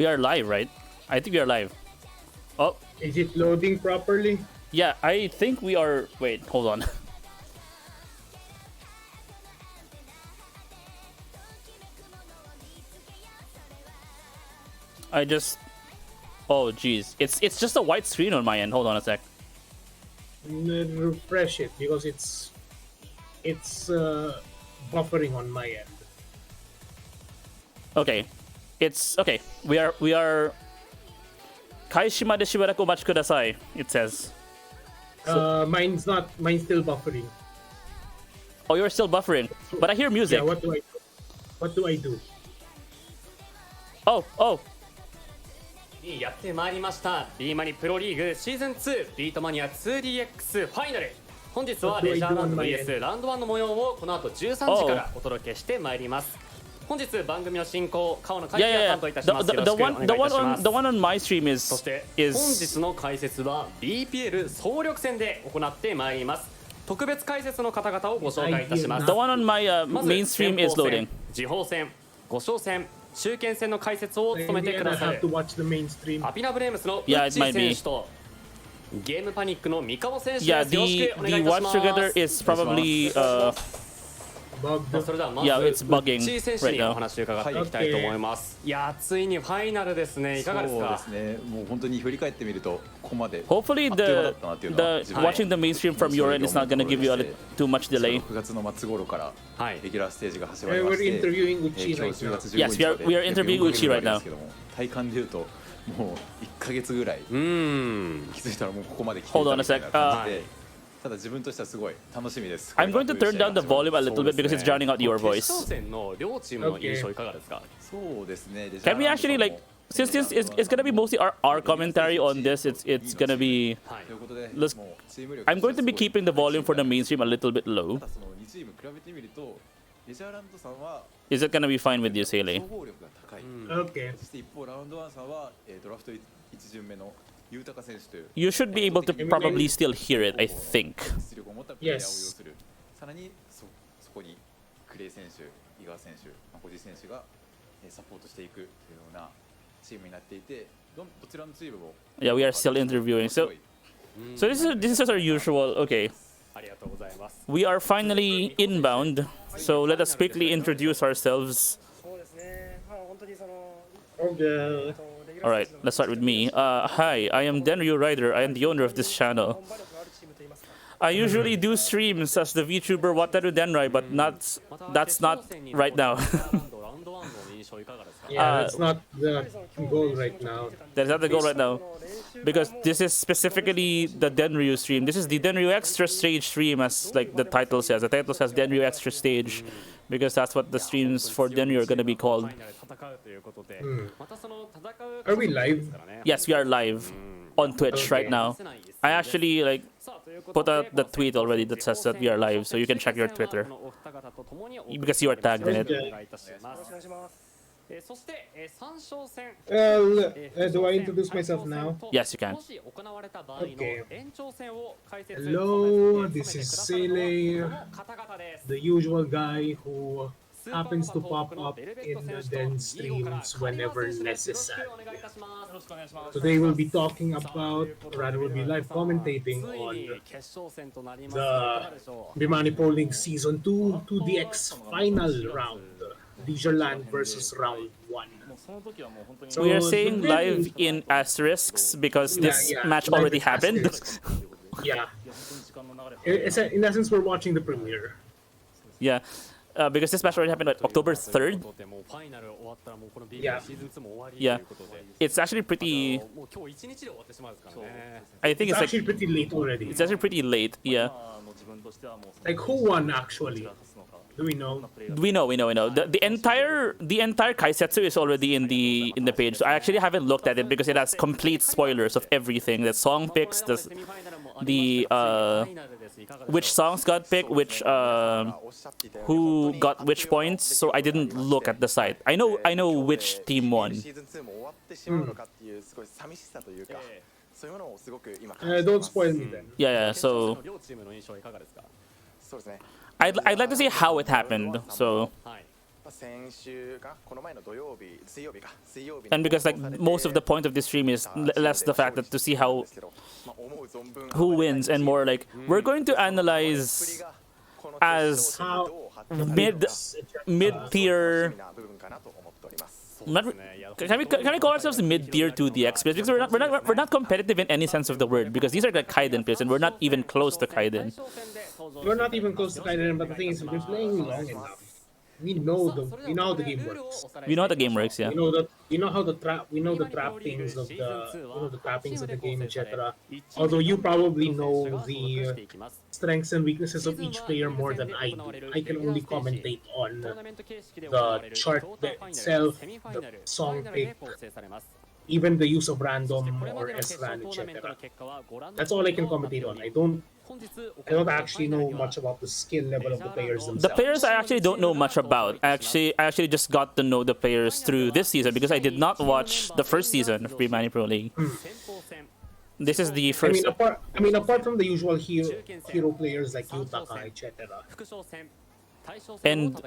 We are live, right? I think we are live. Oh. Is it loading properly? Yeah, I think we are... Wait, hold on. I just... Oh, jeez. It's just a white screen on my end. Hold on a sec. Refresh it because it's buffering on my end. Okay. It's... Okay. We are... Kaishi made shibaraku omachi kudasai, it says. Mine's still buffering. Oh, you're still buffering. But I hear music. Yeah, what do I do? Oh. やってまいりました Bemani Pro League シーズン2ビートマニア 2DX ファイナル本日はレジャーランド VS ラウンド1の模様をこの後13時からお届けしてまいります本日番組の進行川野海輝が担当いたしますよろしくお願いいたします The one on my stream is そして本日の解説は BPL 総力戦で行ってまいります特別解説の方々をご紹介いたします The one on my main stream is loading 次鋒戦5勝戦中堅戦の解説を務めてくださるアピナブレームスのウッチー選手とゲームパニックの三河選手です。よろしくお願いいたします。The watch together is probably Yeah, it's bugging right now. お話を伺っていきたいと思います。いや、ついにファイナルですね。いかがですか？そうですね。もう本当に振り返ってみるとここまで。Hopefully the watching the mainstream from your end is not going to give you too much delay. 9月の末頃からレギュラーステージが始まりまして。We're interviewing Uchi right now. Yes, we are interviewing Uchi right now. 体感で言うともう1ヶ月ぐらい。気づいたらもうここまで来ていたみたいな感じで。ただ自分としてはすごい楽しみです。 I'm going to turn down the volume a little bit because it's drowning out your voice. 決勝戦の両チームの印象いかがですか？そうですね。Can we actually like since this is it's gonna be mostly our commentary on this, it's gonna be. I'm going to be keeping the volume for the mainstream a little bit low. Is it gonna be fine with you, Seele? Okay. You should be able to probably still hear it, I think. Yes. さらにそこにクレイ選手、井川選手、MAKO-G選手がサポートしていくというようなチームになっていて、どちらのチームも Yeah, we are still interviewing. So this is our usual. Okay. We are finally inbound. So let us quickly introduce ourselves. Okay. Alright, let's start with me. Hi, I am Denryu Rider. I am the owner of this channel. I usually do streams as the VTuber Wataru Denrai, but that's not right now. Yeah, that's not the goal right now. That's not the goal right now. Because this is specifically the Denryu stream. This is the Denryu Extra Stage stream, as like the title says. The title says Denryu Extra Stage, because that's what the streams for Denryu are going to be called. Are we live? Yes, we are live on Twitch right now. I actually like put out the tweet already that says that we are live, so you can check your Twitter because you are tagged in it. Do I introduce myself now? Yes, you can. Okay. Hello, this is Seele, the usual guy who happens to pop up in the Den streams whenever necessary. Today we'll be talking about, or rather we'll be live commentating on the Bemani Pro League Season 2 2DX final round. Sof-Lan versus round 1. So we are saying live in asterisks because this match already happened. Yeah. In essence, we're watching the premiere. Yeah. Because this match already happened on October 3rd. Yeah. Yeah. It's actually pretty... I think it's actually like... pretty late already. It's actually pretty late, yeah. Like, who won, actually? Do we know? We know. The entire Kaisetsu is already in the page. So I actually haven't looked at it because it has complete spoilers of everything. The song picks, which songs got picked, who got which points. So I didn't look at the site. I know which team won. Don't spoil me then. Yeah. So I'd like to see how it happened. So And because like most of the point of this stream is less the fact that to see how who wins and more like we're going to analyze as mid-tier. Can we call ourselves mid-tier 2DX players? Because we're not competitive in any sense of the word, because these are like Kaiden players and we're not even close to Kaiden. We're not even close to Kaiden, but the thing is, we're playing long enough. We know how the game works. We know how the game works, yeah. We know the trappings of the trappings of the game, etc. Although you probably know the strengths and weaknesses of each player more than I do. I can only commentate on the chart itself, the song pick, even the use of random or S-Lan, etc. That's all I can commentate on. I don't actually know much about the skill level of the players themselves. The players I actually don't know much about. I actually just got to know the players through this season because I did not watch the first season of Bemani Pro League. This is the first. I mean, apart from the usual hero players like Yoshitaka, etc. And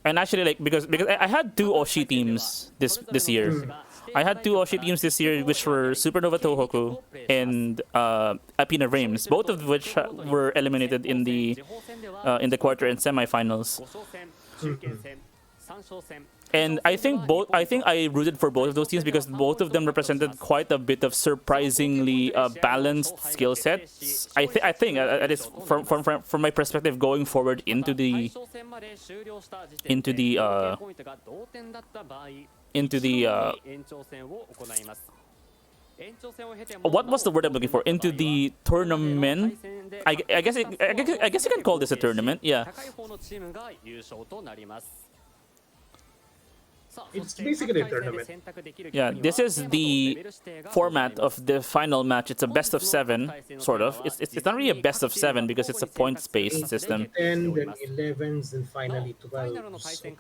actually like because I had two Oshi teams this year. I had two Oshi teams this year, which were Supernova Tohoku and Apina Reims, both of which were eliminated in the quarter and semifinals. And I think I rooted for both of those teams because both of them represented quite a bit of surprisingly balanced skill sets. I think at least from my perspective going forward into the what was the word I'm looking for? Into the tournament. I guess you can call this a tournament. Yeah. It's basically a tournament. Yeah, this is the format of the final match. It's a best of 7, sort of. It's not really a best of 7 because it's a points-based system. 10, then 11s, and finally 12s.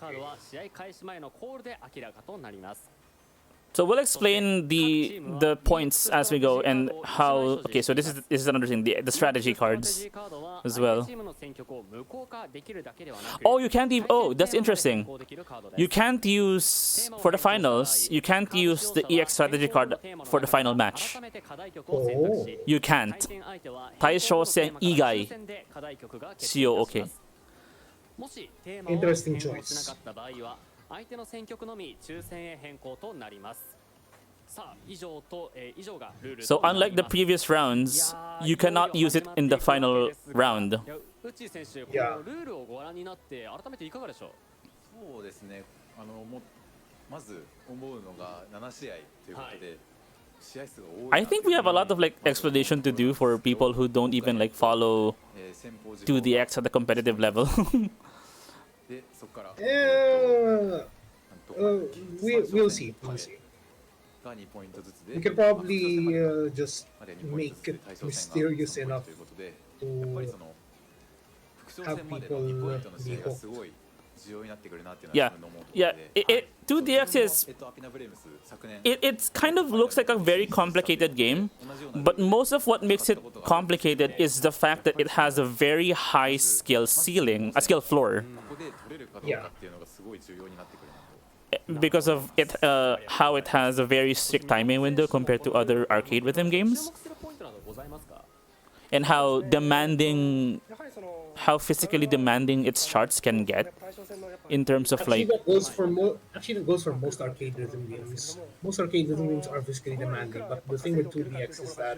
So we'll explain the points as we go and how. Okay, so this is another thing, the strategy cards as well. Oh, you can't even. Oh, that's interesting. You can't use for the finals. You can't use the EX strategy card for the final match. Oh. You can't. Taisho-sen igai. Shio, okay. Interesting choice. So unlike the previous rounds, you cannot use it in the final round. Yeah. I think we have a lot of like explanation to do for people who don't even like follow 2DX at the competitive level. We'll see. We can probably just make it mysterious enough to have people be hooked. Yeah. 2DX is it kind of looks like a very complicated game, but most of what makes it complicated is the fact that it has a very high skill ceiling, a skill floor. Yeah. Because of it, how it has a very strict timing window compared to other arcade rhythm games, and how physically demanding its charts can get in terms of like. That goes for most arcade rhythm games. Most arcade rhythm games are physically demanding, but the thing with 2DX is that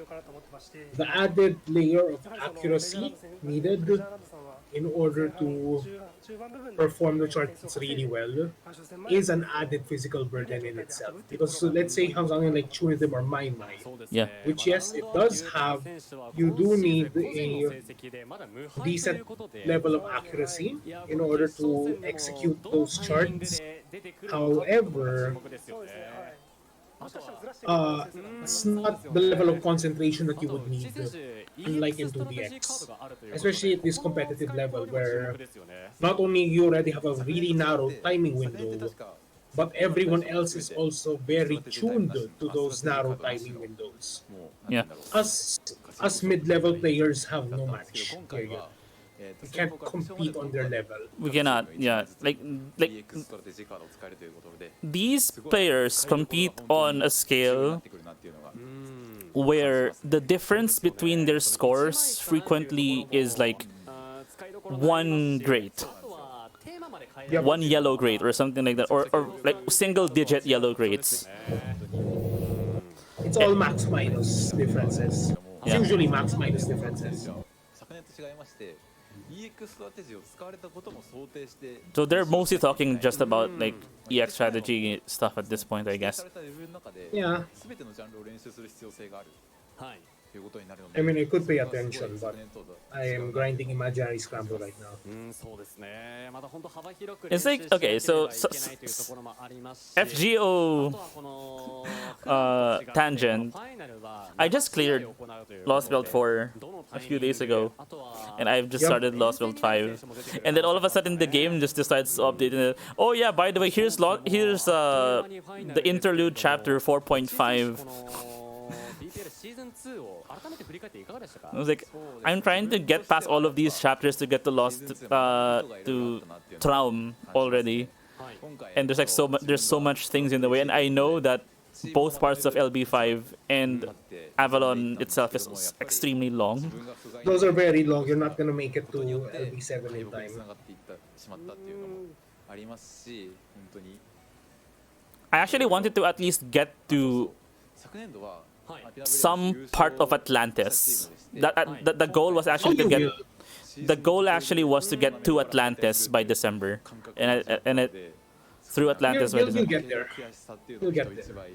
the added layer of accuracy needed in order to perform the charts really well is an added physical burden in itself. Because let's say something like Chunitib or Mai Mai, Yeah. which yes, it does have, you do need a decent level of accuracy in order to execute those charts. However, it's not the level of concentration that you would need, unlike in 2DX. Especially at this competitive level where not only you already have a really narrow timing window, but everyone else is also very tuned to those narrow timing windows. Yeah. Us mid-level players have no match, period. We can't compete on their level. We cannot, yeah. Like DX ストラテジーカードを使えるということで these players compete on a 強くな scale ってくるなっていうのが where the difference between their scores frequently is like one grade, Yep. one yellow grade or something like that, or like single-digit yellow grades. It's all max minus differences. It's Yeah. usually max minus differences. 昨年と違いまして EX ストラテジーを使われたことも想定して So they're mostly talking just about like EX strategy stuff at this point, I さ guess. れたレベルの中で Yeah. 全てのジャンルを練習する必要性があるはいということになるの I で mean, I could pay attention, but I am grinding Imaginary Scramble right now. そうですねまだ本当幅広く It's like, okay, so- 練習しなければいけないというところもありますし FGO あとはこの tangent. ファイナルは I just cleared 行うという Lost Belt 4 a few days ago, あとは and I've just started Lost Belt 5. And then all of a sudden the game just decides to update it. Oh yeah, by the way, here's the interlude chapter 4.5. この BPL シーズン2を改めて振り返っていかがでしたか I was like, I'm trying to get past all of these chapters to get to to Traum already, はい and there's like there's so much things in the way, and I know that both parts of LB5 and Avalon itself is extremely long. Those are very long. You're not gonna make it to LB7 in つ time. ながっていってしまったっていうのもありますし本当に I actually wanted to at least get to 昨年度は some part of Atlantis. The goal was Oh, actually you to get will. the goal actually was to get to Atlantis by December, and it through Atlantis by You'll December. get there. 悔しさっていうのを人一倍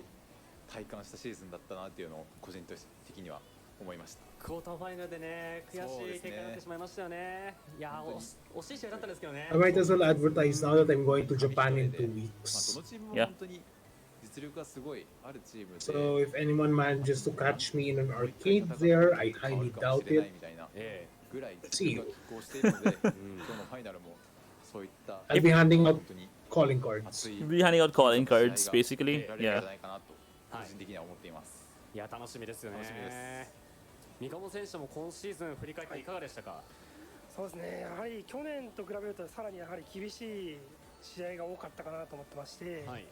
体感したシーズンだったなっていうのを個人的には思いました クォーターファイナルでね悔しい結果になってしまいましたよねいやー惜しい試合だったんですけどね I might as well advertise now that I'm going to Japan in 2 まあど weeks. のチームも Yeah. 本当に実力がすごいあるチームで So if anyone manages to catch me in an arcade there, I highly doubt it. みたいなえぐらい See 実力が拮抗しているので今日のファイナルもそういった I'll be handing out 本当に calling cards. 熱い Be handing out calling cards, basically. 見られるん Yeah. じゃないかなと個人的には思っていますいや楽しみですよね楽しみです三鴨選手も今シーズン振り返っていかがでしたか、そうですね、やはり去年と比べるとさらにやはり厳しい試合が多かったかなと思ってまして、はい、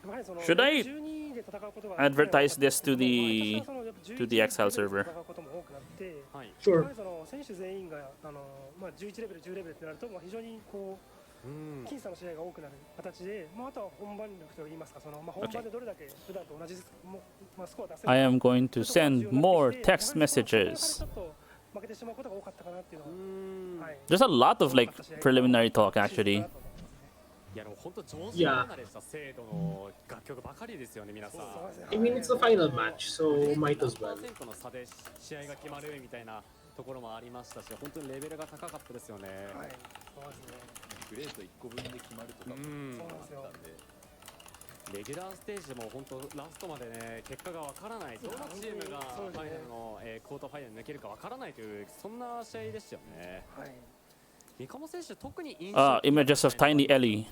やはりその Should I 12で戦うことが advertise this to the 私はそのやっぱ11 to the XL server? で戦うことも多くなってはい、や Sure. はりその選手全員がまあ、11レベル、10レベルってなると、まあ、非常にこううん僅差の試合が多くなる形で、まあ、あとは本番力といいますか、そのまあ、本番でどれだけ普段と同じまあ、スコアを出せるか I am going to そういう send ことが重要 more になってきて text やはりその messages. ちょっと負けてしまうことが多かったかなっていうのは、うんはい、 There's a lot of like preliminary talk actually. いやでも本当上手離れした精度の楽曲ばかりですよね皆さん。 I mean, it's the final match, so might as well. 何%の差で試合が決まるみたいなところもありましたし、本当にレベルが高かったですよね。はい、そうですね。グレート1個分で決まるとかもうんそうなんですよあったんでレギュラーステージでも本当ラストまでね結果がわからない、どのチームがファイナルの、クォーターファイナルに抜けるかわからないというそんな試合でしたよね。はい、三鴨選手特に印象 Images of Tiny Ellie.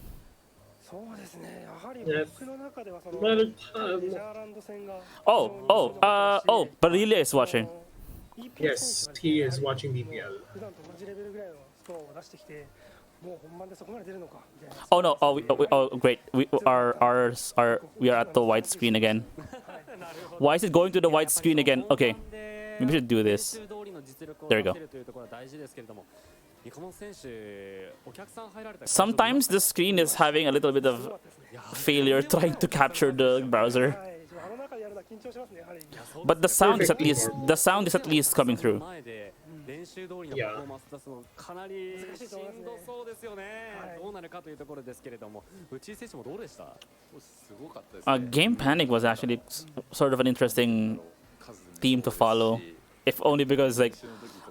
そうですね。やはり Yes. 僕の中ではその Well, メジャーランド戦が Oh, Barilla is watching. Yes, he is watching BPL. 普段と同じレベルぐらいのスコアを出してきて、もう本番でそこまで出るのかみたいな。 Oh no! Oh, great. We are at the white screen again. Why is it going to the white screen again? Okay, maybe we should do this. 練習通りの実力を There you 出 go. せるというところは大事ですけれども、三鴨選手お客さん入られた Sometimes the screen is having a little bit of failure trying to capture the browser, はい、あの中でやるのは緊張しますね。やはり。 but the sound is at least coming through. 前で練習通りのパフォーマンス出すのかなりしんどそうですよね。どうなるかというところですけれども、内井選手もどうでした？すごかったですね Game Panic was actually sort of an interesting 数も theme to follow, if only because like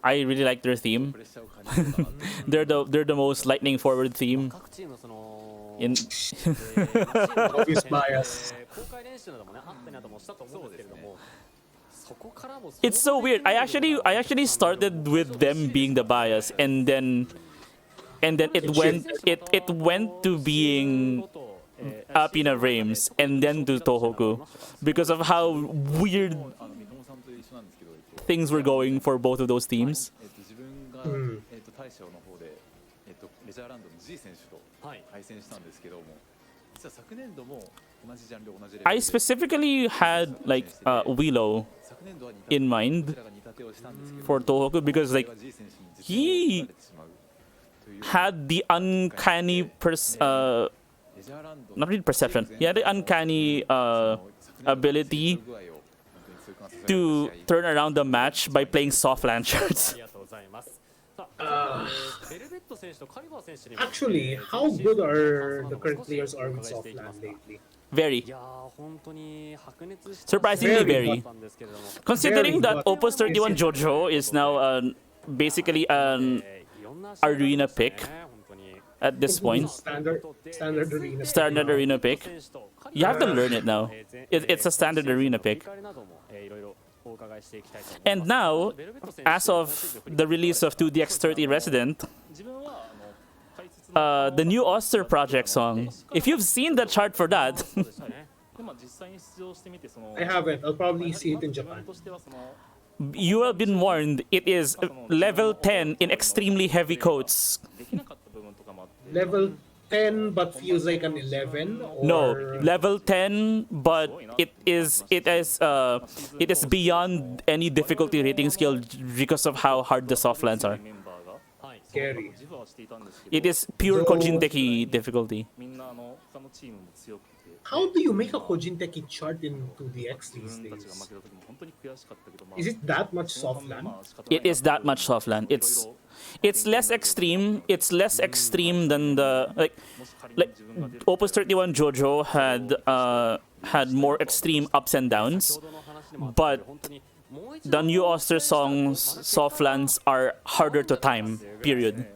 I really like their theme. プレッシャーを感じてたなって They're the most lightning forward theme 各チームのその in. Obvious bias. 公開練習などもねあったりなどもしたと思うんですけれども、そこからも It's so weird. I actually started with them being the bias, and then it went to being Apina Reims, and then to Tohoku, because of how weird 三笘さんと一緒なんですけど things were going for both of those teams. 自分が、大将の方で、レジャーランドの G 選手とはい対戦したんですけども、実は昨年度も同じジャンル同じレベルで I specifically had like Willow 昨年度は似た in mind こちらが似た手をしたんですけど for Tohoku because like これが G 選手に実 he 践を取られてしまうという had the uncannyレジャーランド not really perception. He had the uncanny ability to turn around the match by playing Sof-Lan あ charts. りがとうございますさ ベルベット選手とカリバー選手にも Actually, how good are the current players are with Sof-Lan lately? Very. いやー本当に白熱した Surprisingly very very. Considering that Opus 31 JoJo is now basically an いろんな arena pick 本当に at this point. Standard arena. Standard arena pick. You have to learn it now. It's a standard arena pick. And now, as of the release of 2DX30 Resident, the new Oster project song, if you've seen the chart for that, I haven't. I'll probably see it in Japan. you have been warned, it is level 10 in extremely heavy coats. Level 10 but feels like an 11? Or... No, level 10, but it is beyond any difficulty rating scale because of how hard the Sof-Lans are. Scary. It is pure So- Kojinteki difficulty. How do you make a Kojinteki chart in 2DX these days? Is it that much Sof-Lan? It is that much Sof-Lan. It's less extreme. It's less extreme than the like Opus 31 JoJo had more extreme ups and downs, but the new Oster songs Sof-Lans are harder to time. Period.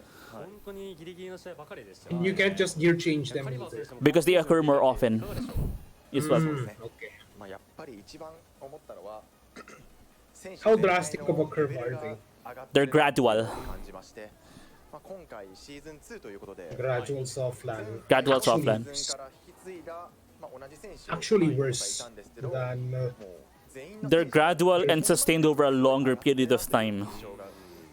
You can't just gear change them either. Because they occur more often. Is what. Okay. まあやっぱり一番思ったのは選手 How 全体 drastic の of a curve レベ are ルが they? 上がって They're るなと gradual. 感じまして、まあ今回シーズン2ということで Gradual Sof-Lan. Gradual Actually, Sof-Lan. シーズンから引き継いだまあ同じ選手 Actually いっぱいい worse たんですけど、 than もう全員の They're gradual and sustained over a longer period of time. 印象が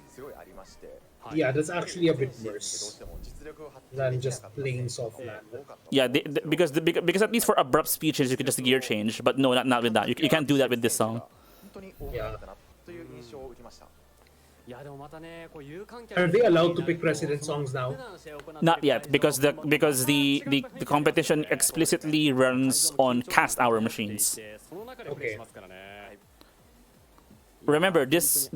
すごいありまして、 yeah, that's actually a bit どう worse しても実力を発揮 than できな just かった plain 選手 Sof-Lan. が多かった Yeah, because at least for abrupt speeches you can just gear change, but no, not with that. You can't do that with this song. 本当に多かったなという印象を受けました Are they allowed to pick Resident songs now? Not yet, because the competition explicitly runs on cast hour machines. Okay. Remember, this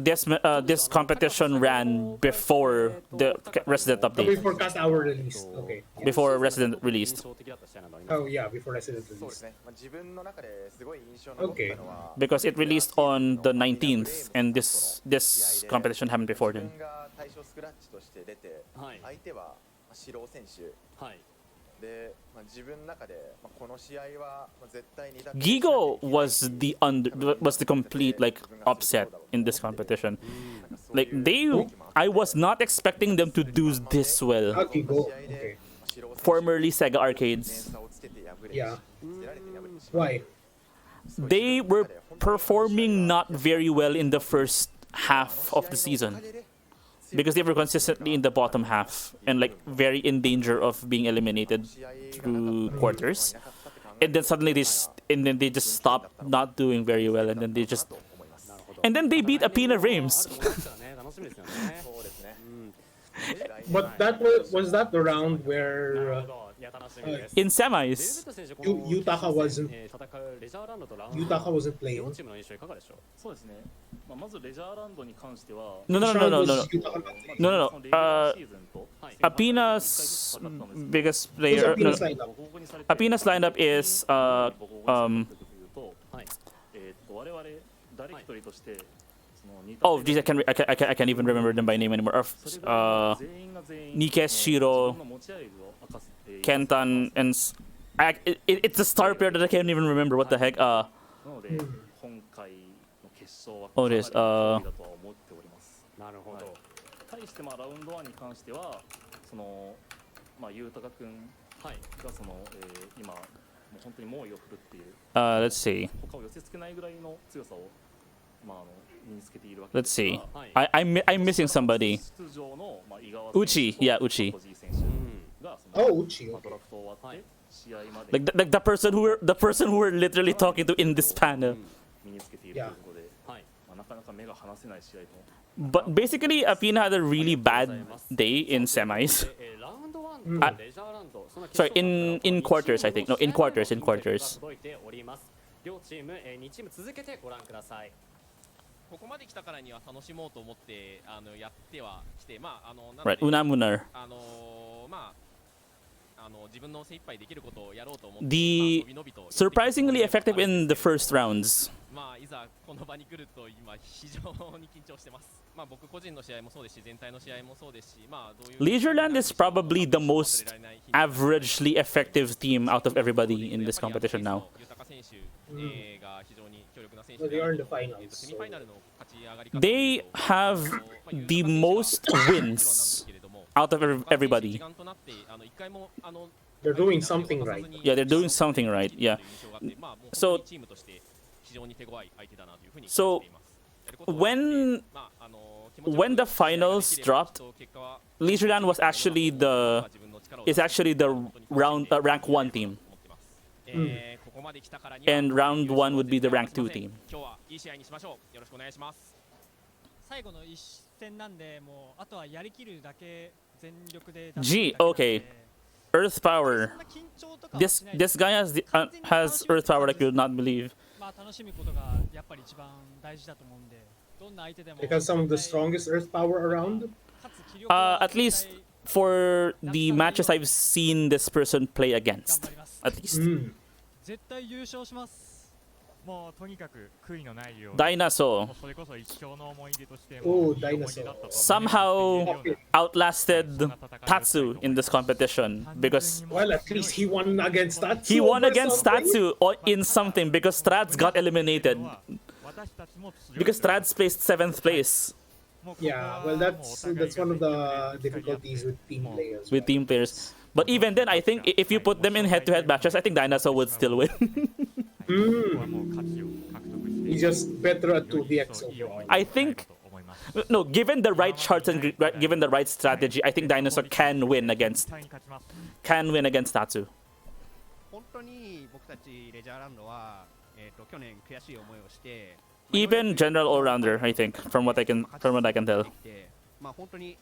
competition ran before the Resident Oh, update, before cast hour released. Okay. before Resident released, Oh yeah, before Resident そうです released. ね、まあ、自分の中ですごい印象に残ったのは、 because it released on the 19th, and this competition happened before 自 then. 分が対象スクラッチとして出て、はい相手は素人選手で、まあ、自分の中で、まあ、この試合はまあ絶対に Gigo was the complete like upset in this competition. Like I was not expecting them to do this well. How do you go? Okay. Formerly Sega Arcades, Yeah. Why? they were performing not very well in the first half of the season because they were consistently in the bottom half and like very in danger of being eliminated through quarters. And then suddenly they just stopped not doing very well, and then they beat Apina Reims. But that was that the round where In semis. Yutaka wasn't playing. そうですね。まあまずレジャーランドに関しては、 No. Was Yutaka not playing? No. シーズンと Apina's biggest player. Who's No, Apina's lineup? Apina's lineup is 我々誰一人としてその似た oh geez, I can't even remember them by name anymore. 全員が全員 Nikes, Shiro, 自分の持ち味を明かせている Kentan, and it's a star player that I can't even remember. What the heck? なので今回の決勝は Oh, かなり it is, 有利だとは思っております。なるほど対してまあラウンド1に関してはそのまあゆうたかくんがその今もう本当に猛威を振るっていう let's see. 他を寄せ付けないぐらいの強さを Let's see. I'm missing somebody. Uchi, yeah, Uchi. Oh, Uchi. Okay. Like the person who we're literally talking to in this panel. Yeah. But basically, Apina had a really bad day in semis. Sorry, in quarters, I think. No, in quarters. ここまで来たからには楽しもうと思ってやってはきて、まあRight, Unamunar. まあ自分の精一杯できることをやろうと思って、 The surprisingly effective in the first rounds. まあいざこの場に来ると今非常に緊張してます。まあ僕個人の試合もそうですし、全体の試合もそうですし、まあどういう Leisureland is probably the most averagely effective team out of everybody in this competition now. 豊選手が非常に強力な選 So 手 they で are あ in る the finals. セミファイナルの勝ち上がり方 They have the most wins out of everybody. They're doing something right. Yeah, they're doing something right. Yeah. So when the finals dropped, Leisureland was actually the rank 1 team. And round 1 would be the rank 2 team. G, okay. Earth power. This guy has earth power like you would not believe. It has some of the strongest earth power around. At least for the matches I've seen this person play against. At least. DINASO. Oh, DINASO. Somehow outlasted Tatsu in this competition because Well, at least he won against Tatsu. he won or against something. Tatsu in something because Strats got eliminated. Because Strats placed 7th place Yeah, well, that's one of the difficulties with team players. with team players. But even then, I think if you put them in head-to-head matches, I think DINASO would still win. He's just better at 2DX overall. I think, no, given the right charts and given the right strategy, I think DINASO can win against Tatsu. 本当に僕たちレジャーランドは去年悔しい思いをして Even general all-rounder, I think, from what I can tell. まあ本当に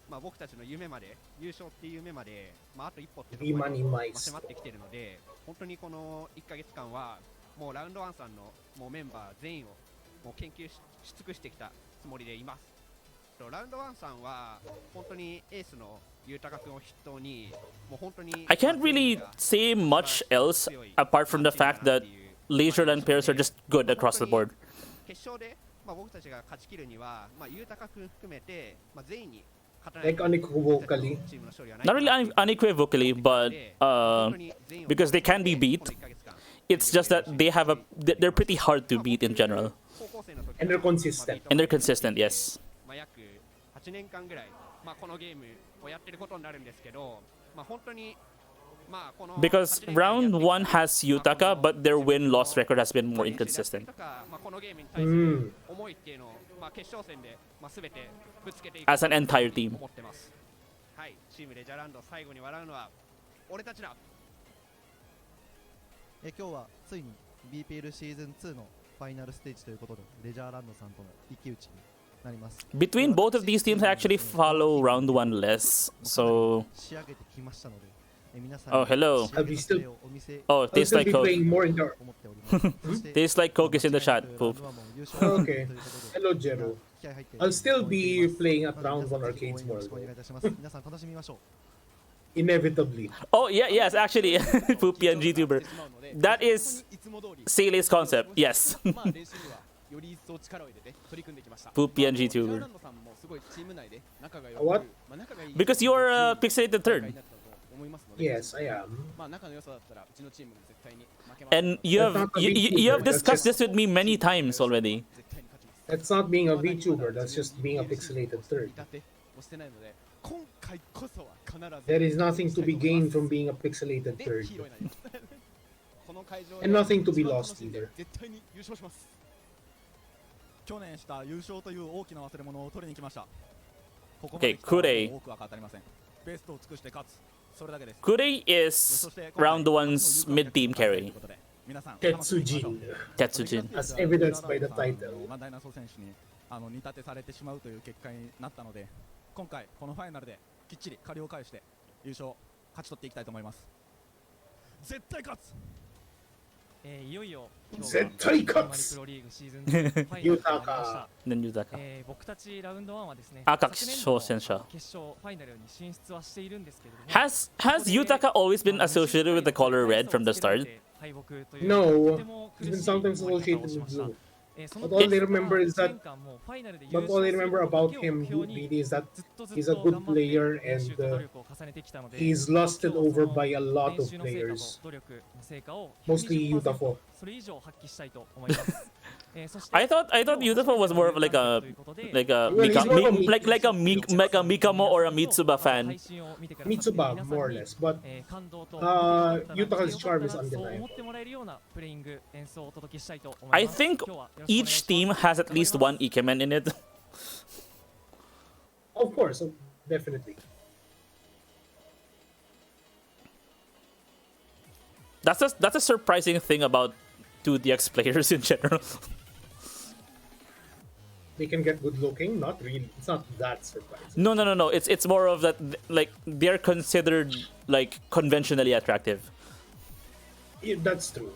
まあ僕たちの夢まで優勝っていう夢までまああと一歩ってとこ Bemani ろに Mice 迫ってきているので本当にこの1ヶ月間はもうラウンドワンさんのもうメンバー全員をもう研究し尽くしてきたつもりでいます。ラウンドワンさんは本当にエースのYoshitaka君を筆頭にもう本当に I can't really say much else apart from the fact that Leisureland players are just good across the board. 決勝でまあ僕たちが勝ち切るにはまあYoshitaka君含めてまあ全員に Like unequivocally. Not really unequivocally, but because they can be beat. It's just that they're pretty hard to beat in general. And they're consistent. And they're consistent, yes. まあ約8年間ぐらいまあこのゲームをやってることになるんですけど、まあ本当に Because round 1 has Yoshitaka, but their win-loss record has been more inconsistent. As an entire team. チームレジャーランド最後に笑うのは俺たちだ。今日はついに BPL シーズン2のファイナルステージということでレジャーランドさんとの一騎打ちになります。 Between both of these teams, I actually follow round 1 less, so. 仕上げてきましたので。 Oh, hello. Oh, tastes like Coke. Tastes like Coke is in the chat, Poop. Okay. Hello, Jero. I'll still be playing at round 1 Arcade's World. Inevitably. Oh, yeah, yes, actually. Poop PNG tuber. That is Seele's concept, yes. Poop PNG tuber. What? Because you're a pixelated third. Yes, I am. And you have discussed this with me many times already. That's not being a VTuber, that's just being a pixelated third. There is nothing to be gained from being a pixelated third. And nothing to be lost either. 去年した優勝という大きな忘れ物を取りに来ました。ここま Okay, で来たら KUREI. 多くは語りません。ベストを尽くして勝つ。それだけです。 KUREI is round one's mid-team carry. 皆さん Tetsujin, Tetsujin. as evidenced by the title. ダイナソー選手に似立てされてしまうという結果になったので、今回このファイナルできっちり借りを返して優勝勝ち取っていきたいと思います。絶対勝つ。いよいよ絶対勝つ。プロリーグシーズン2ファイナルとなりました。Yoshitaka. 僕たちラウンド1はですね、赤昨年挑戦者。決勝ファイナルに進出はしているんですけれども、Has Yutaka always been associated with the color red from the start? No, he's been sometimes associated with blue. But all they remember is that. But all they remember about him, really, is that he's a good player and he's lusted over by a lot of players, mostly Yutafo. I thought Yutafo was more of like a Mikamo or a Mitsuba fan. Mitsuba, more or less, but Yutaka's charm is undeniable. I think each team has at least one Ikemen in it. Of course, definitely. That's a surprising thing about 2DX players in general. They can get good looking, not really. It's not that surprising. No. It's more of that, like, they're considered like conventionally attractive. Yeah, that's true.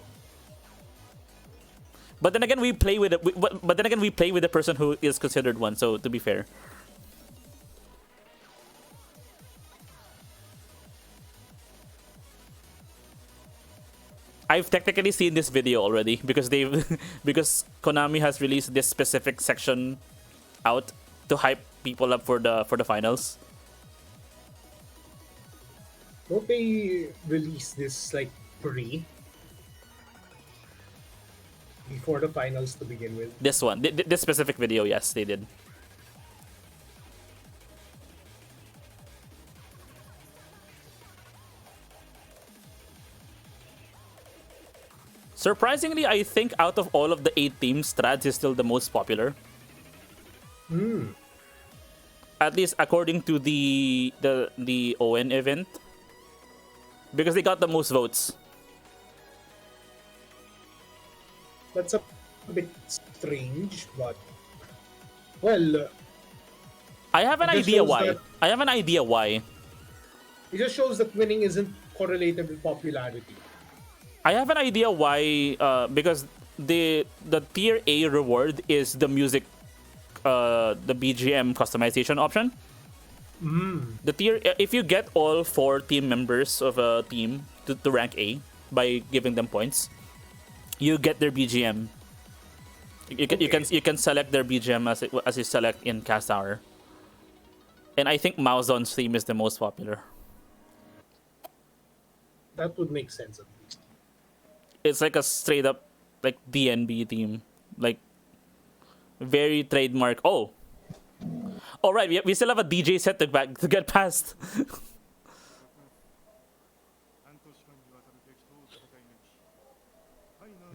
But then again, we play with the person who is considered one. So to be fair. I've technically seen this video already because because Konami has released this specific section out to hype people up for the finals. Don't they release this like before the finals to begin with? This one, this specific video, yes, they did. Surprisingly, I think out of all of the 8 teams, Strads is still the most popular. At least according to the ON event, because they got the most votes. That's a bit strange, but well, I have an idea why. It just shows that winning isn't correlated with popularity. I have an idea why, because the tier A reward is the music, the BGM customization option. The tier, if you get all 4 team members of a team to rank A by giving them points, you get their BGM. You can select their BGM as you select in Cast Hour. And I think Maozon's theme is the most popular. That would make sense. It's like a straight up like DNB theme, like very trademark. Oh, all right. We still have a DJ set to get past.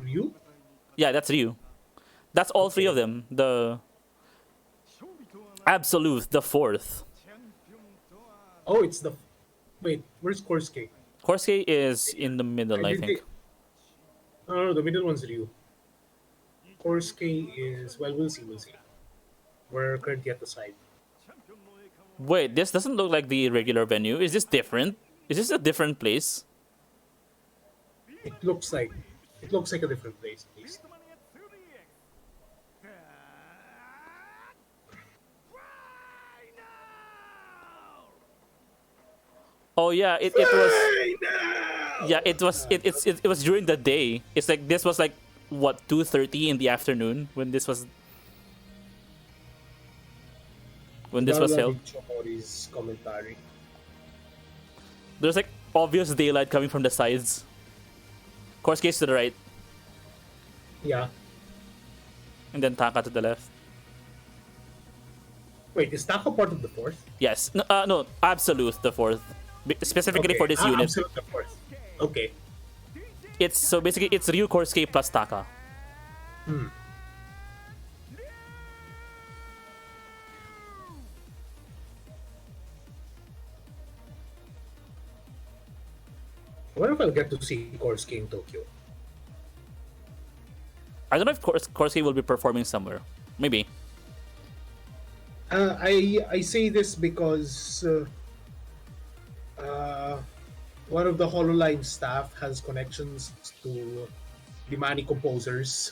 Ryu? Yeah, that's Ryu. That's all 3 of them. The Absolute, the 4th. Oh, it's the. Wait, where's Korsuke? Korsuke is in the middle, I think. No, the middle one's Ryu. Korsuke is, well, we'll see. We're currently at the side. Wait, this doesn't look like the regular venue. Is this different? Is this a different place? It looks like a different place, at least. Oh yeah, it was. Yeah, it was during the day. It's like this was like what 2:30 in the afternoon when this was held. There's like obvious daylight coming from the sides. Course case to the right. Yeah. And then Taka to the left. Wait, is Taka part of the 4th? Yes. No, Absolute the 4th. Specifically for this unit. Absolute the 4th. Okay. It's so basically it's Ryu, Korsuke plus Taka. What if I'll get to see Korsky in Tokyo? I don't know if Korsky will be performing somewhere. Maybe. I say this because one of the HoloLive staff has connections to Bemani composers,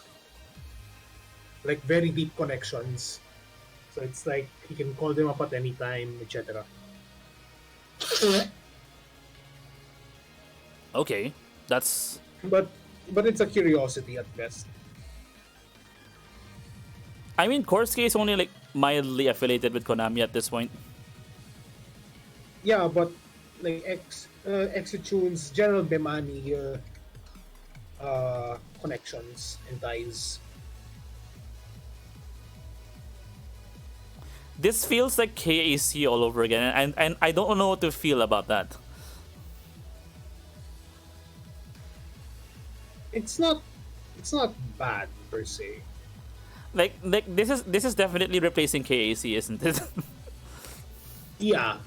like very deep connections. So it's like he can call them up at any time, etc. Okay, that's. But it's a curiosity at best. I mean, Korsky is only like mildly affiliated with Konami at this point. Yeah, but like Exitune's General Bemani connections and ties. This feels like KAC all over again, and I don't know what to feel about that. It's not bad per se. Like this is definitely replacing KAC, isn't it? Yeah.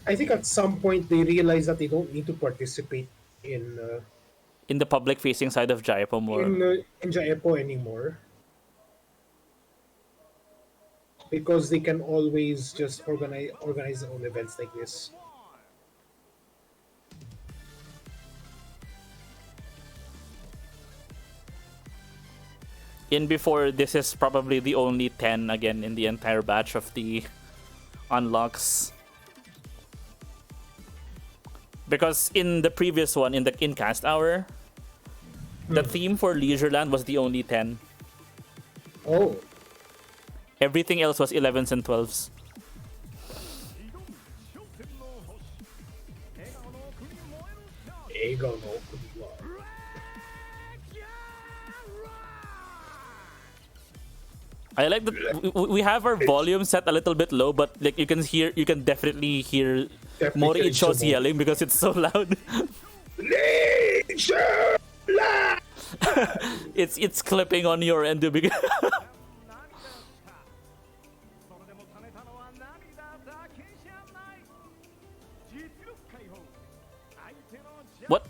I think at some point they realize that they don't need to participate in the public facing side of Jaipo more. In Jaipo anymore. Because they can always just organize their own events like this. In before, this is probably the only 10 again in the entire batch of the unlocks. Because in the previous one, in the Incast Hour, the theme for Leisureland was the only 10. Oh. Everything else was 11s and 12s. I like that we have our volume set a little bit low, but like you can definitely hear Mori Icho's yelling because it's so loud. It's clipping on your end because what?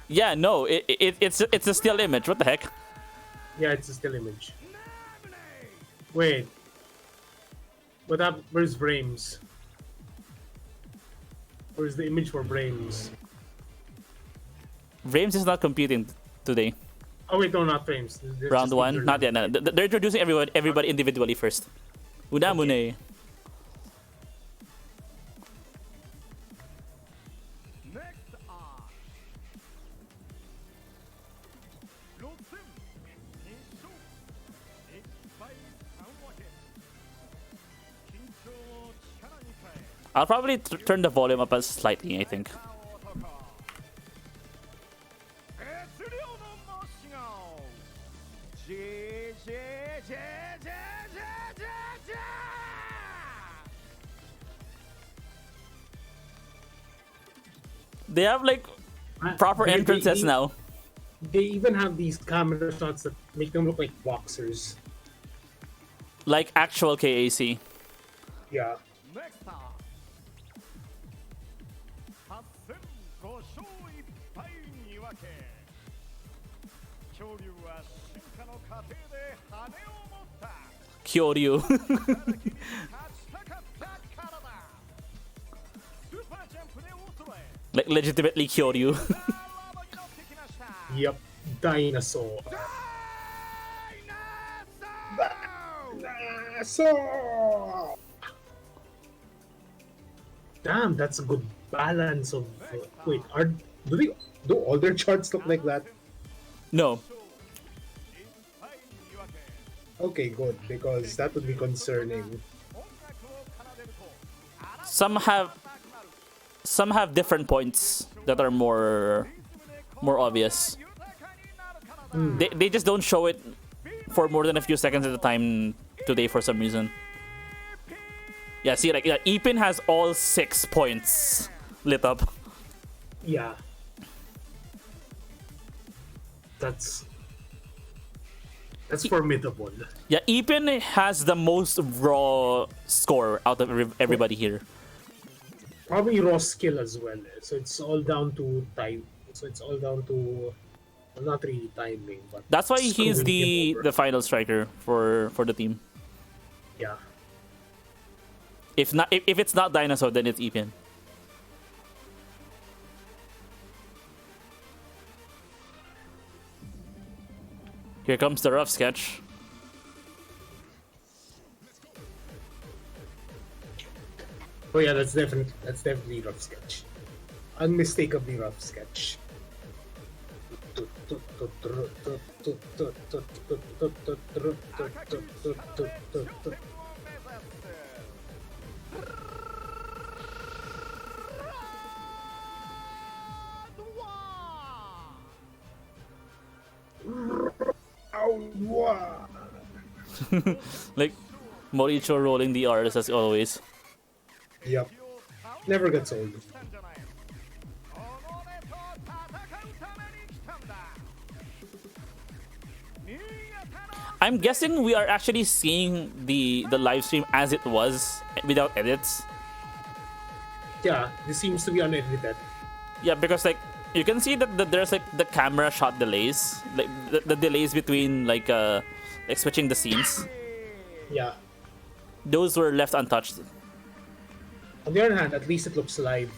Yeah, no, it's a still image. What the heck? Yeah, it's a still image. Wait. Where's Brames? Where's the image for Brames? Brames is not competing today. Oh wait, no, not Brames. Round 1? Not yet. No. They're introducing everybody individually first. Unamune. I'll probably turn the volume up slightly, I think. They have like proper entrances now. They even have these camera shots that make them look like boxers. Like actual KAC. Yeah. Kyoryu. Like legitimately Kyoryu. Yep, DINASO. DINASO! Damn, that's a good balance of. Wait, do all their charts look like that? No. Okay, good, because that would be concerning. Some have different points that are more obvious. They just don't show it for more than a few seconds at a time today for some reason. Yeah, see, like Ipin has all 6 points lit up. Yeah. That's formidable. Yeah, Ipin has the most raw score out of everybody here. Probably raw skill as well. So it's all down to time. So it's all down to, well, not really timing, but That's why he's screwing him over. the final striker for the team. Yeah. If it's not DINASO, then it's Epian. Here comes the rough sketch. Oh yeah, that's definitely rough sketch. Unmistakably rough sketch. Like Moricho rolling the R's as always. Yep. Never gets old. I'm guessing we are actually seeing the live stream as it was without edits. Yeah, this seems to be unedited. Yeah, because like you can see that there's like the camera shot delays, like the delays between like switching the scenes. Yeah. Those were left untouched. On the other hand, at least it looks live.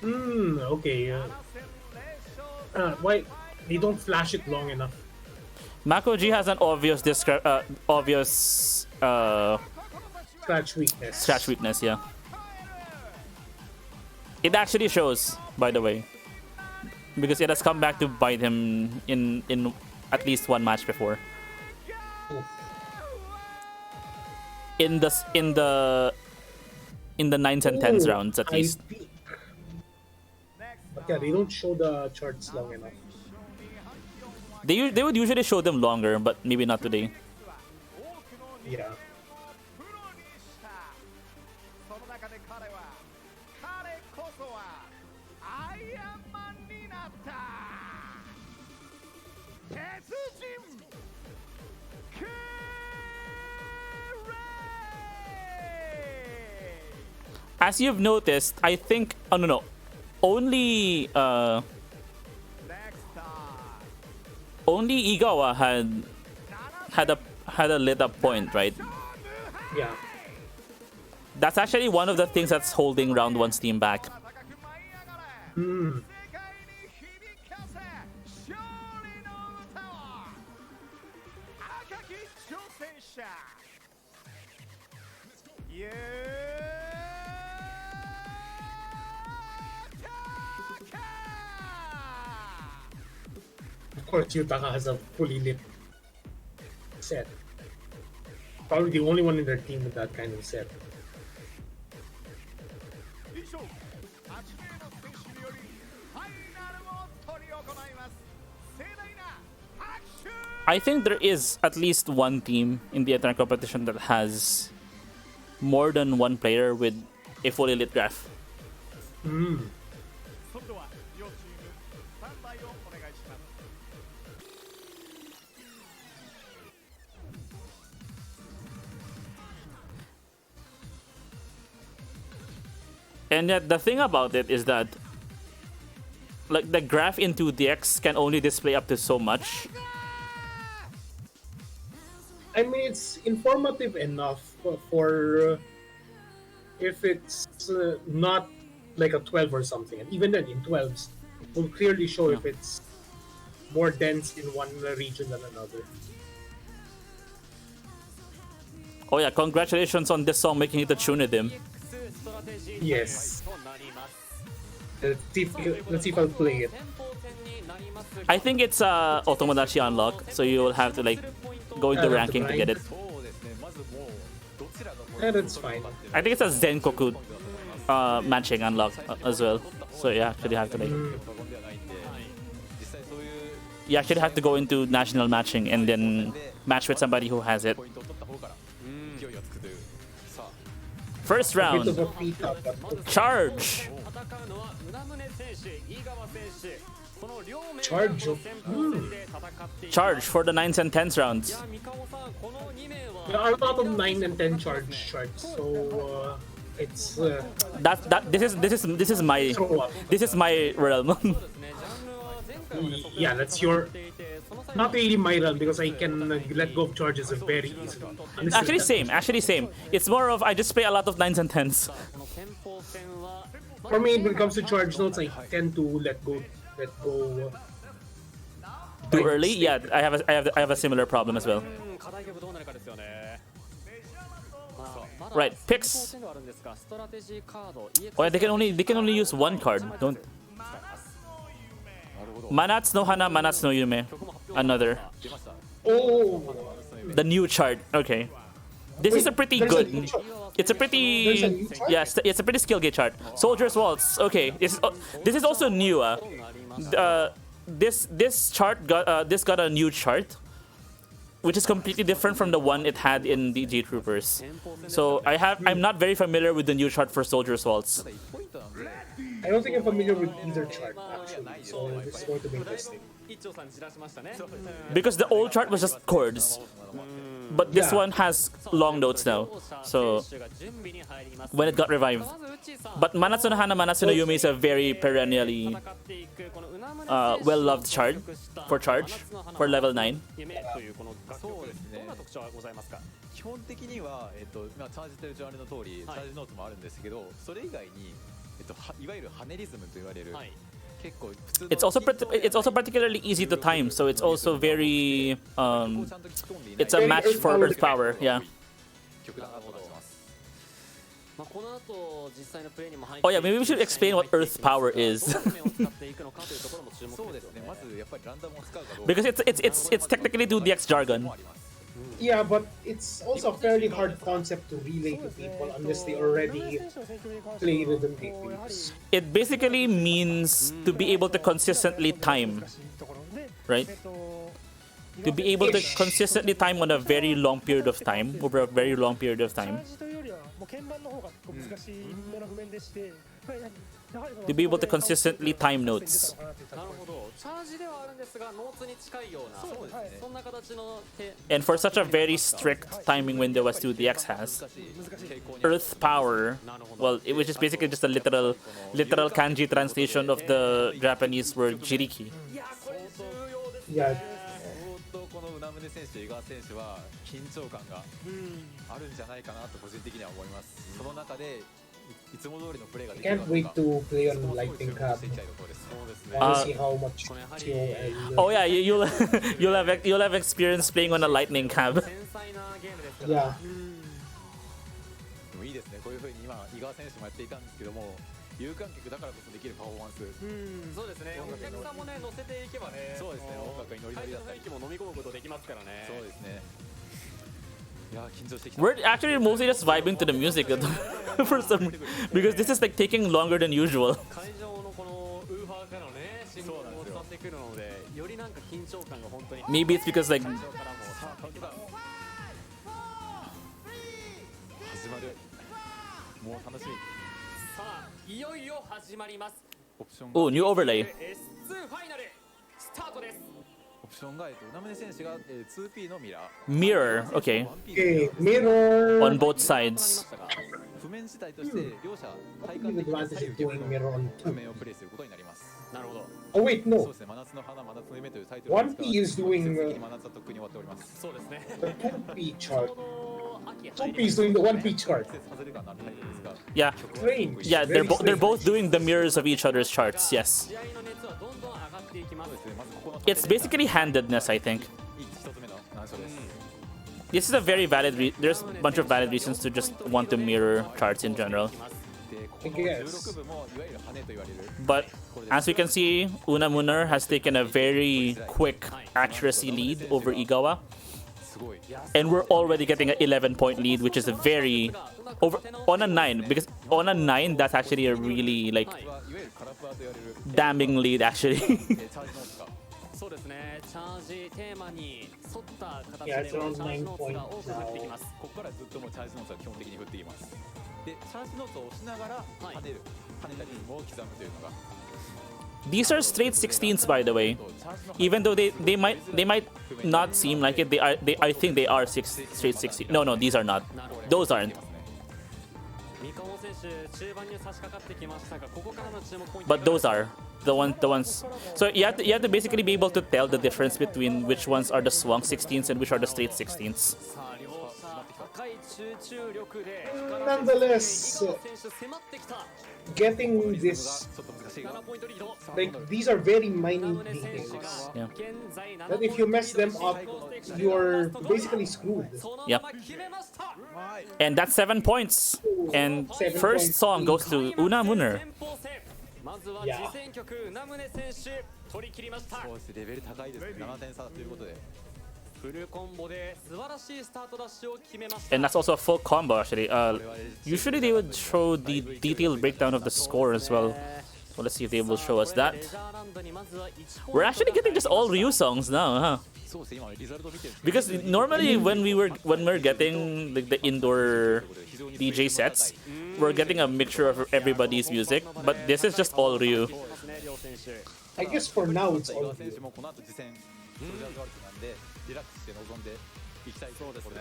Okay. Why they don't flash it long enough? MAKO-G has an obvious scratch weakness. Scratch weakness, yeah. It actually shows, by the way, because it has come back to bite him in at least one match before. Oof. In the 9s and 10s rounds at least. But yeah, they don't show the charts long enough. They would usually show them longer, but maybe not today. Yeah. As you've noticed, I think only Igawa had a lit up point, right? Yeah. That's actually one of the things that's holding round one's team back. Of course, Yoshitaka has a fully lit set. Probably the only one in their team with that kind of set. I think there is at least one team in the entire competition that has more than one player with a fully lit graph. And yet the thing about it is that like the graph in 2DX can only display up to so much. I mean, it's informative enough for if it's not like a 12 or something. And even then, in 12s, it will clearly show if it's more dense in one region than another. Oh yeah, congratulations on this song making it a Tunidim. Yes. Let's see if I'll play it. I think it's Otomodachi unlock, so you will have to like go into ranking to get it. Yeah, that's fine. I think it's a Zenkoku matching unlock as well. So you actually have to like you actually have to go into national matching and then match with somebody who has it. First round. Charge. Charge. Charge for the 9s and 10s rounds. There are a lot of 9 and 10 charge charts, so It's this is my realm. yeah, that's your not really my realm because I can let go of charges very easily. Actually same. It's more of I just play a lot of 9s and 10s. For me, when it comes to charge notes, I tend to let go. Too early? Yeah, I have a similar problem as well. Right, picks. Oh yeah, they can only use one card. Don't. Manats no Hana, Manats no Yume. Another. Oh. The new chart. Okay. This is a pretty good. It's a pretty. Yes, it's a pretty skill gate chart. Soldier's Waltz. Okay. This is also new. This chart got a new chart, which is completely different from the one it had in the J Troopers. So I'm not very familiar with the new chart for Soldier's Waltz. I don't think I'm familiar with either chart actually, so this is going to be interesting. Because the old chart was just chords, but this one has long notes now. So when it got revived, but Manatsu no Hana, Manatsu no Yume is a very perennially well-loved chart for level 9. 基本的にはチャージというジャンルの通りチャージノートもあるんですけど、それ以外にいわゆるハネリズムと言われる。It's also particularly easy to time, so it's also very it's a match for Earth Power, yeah. Oh yeah, maybe we should explain what Earth Power is. Because it's technically 2DX jargon. Yeah, but it's also a fairly hard concept to relay to people unless they already play rhythm games. It basically means to be able to consistently time, right? To be able to consistently time on a very long period of time, over a very long period of time. To be able to consistently time notes. And for such a very strict timing window as 2DX has, Earth Power, well, it was just basically just a literal kanji translation of the Japanese word jiriki. Yeah. この宇名宗選手、井川選手は緊張感があるんじゃないかなと個人的には思います。その中でいつも通りのプレーができるかどうか。Can't wait to play on Lightning Cab. See how much oh yeah, you'll have experience playing on a Lightning Cab. Yeah. でもいいですね。こういう風に今井川選手もやっていたんですけども。有観客だからこそできるパフォーマンス。そうですね。お客さんもね乗せていけばね。そうですね。音楽にノリノリだったり。会場の息も飲み込むことできますからね。そうですね。いや緊張してきた。We're actually mostly just vibing to the music for some because this is like taking longer than usual. 会場のこのウーファーからのね振動も伝わってくるので、よりなんか緊張感が本当に。Maybe it's because like. 始まる。もう楽しみ。 いよいよ始まります。 Oh, new overlay. S2 ファイナルスタートです。オプションが宇名宗選手が 2P のミラー。 Mirror, okay. Mirror. On both sides. 譜面自体として両者体 The advantage of doing mirror on 譜面をプレイすることになります。なるほど。 Oh wait, no. そうですね。真夏の花、真夏の夢というタイトル 1P is doing 真夏はとっくに終わっております。そうですね。 the 2P chart. 2P is doing the 1P chart. Yeah. Strange. Yeah, they're both doing the mirrors of each other's charts. Yes. It's basically handedness, I think. This is a very valid. There's a bunch of valid reasons to just want to mirror charts in general. I guess. But as we can see, Unamuner has taken a very quick accuracy lead over Igawa. And we're already getting an 11-point lead, which is a very on a 9, because on a 9 that's actually a really like damning lead actually. Yeah, it's around 9 points now. These are straight 16s, by the way. Even though they might not seem like it, I think they are straight 16. No, these are not. Those aren't. But those are the ones. So you have to basically be able to tell the difference between which ones are the swung 16ths and which are the straight 16ths. Nonetheless, getting this, like, these are very minute details. Yeah. That if you mess them up, you're basically screwed. Yep. And that's 7 points. And 7 first points song goes to each. Unamuner. そ Yeah. うですレベル高いですね7点差ということで And that's also a full combo, actually. Usually they would show the detailed breakdown of the score as well. So let's see if they will show us that. We're actually getting just all Ryu songs now, huh? Because normally when we're getting like the indoor DJ sets, we're getting a mixture of everybody's music, but this is just all Ryu. I guess for now it's all Ryu. リラックスして臨んでいきたいそうですね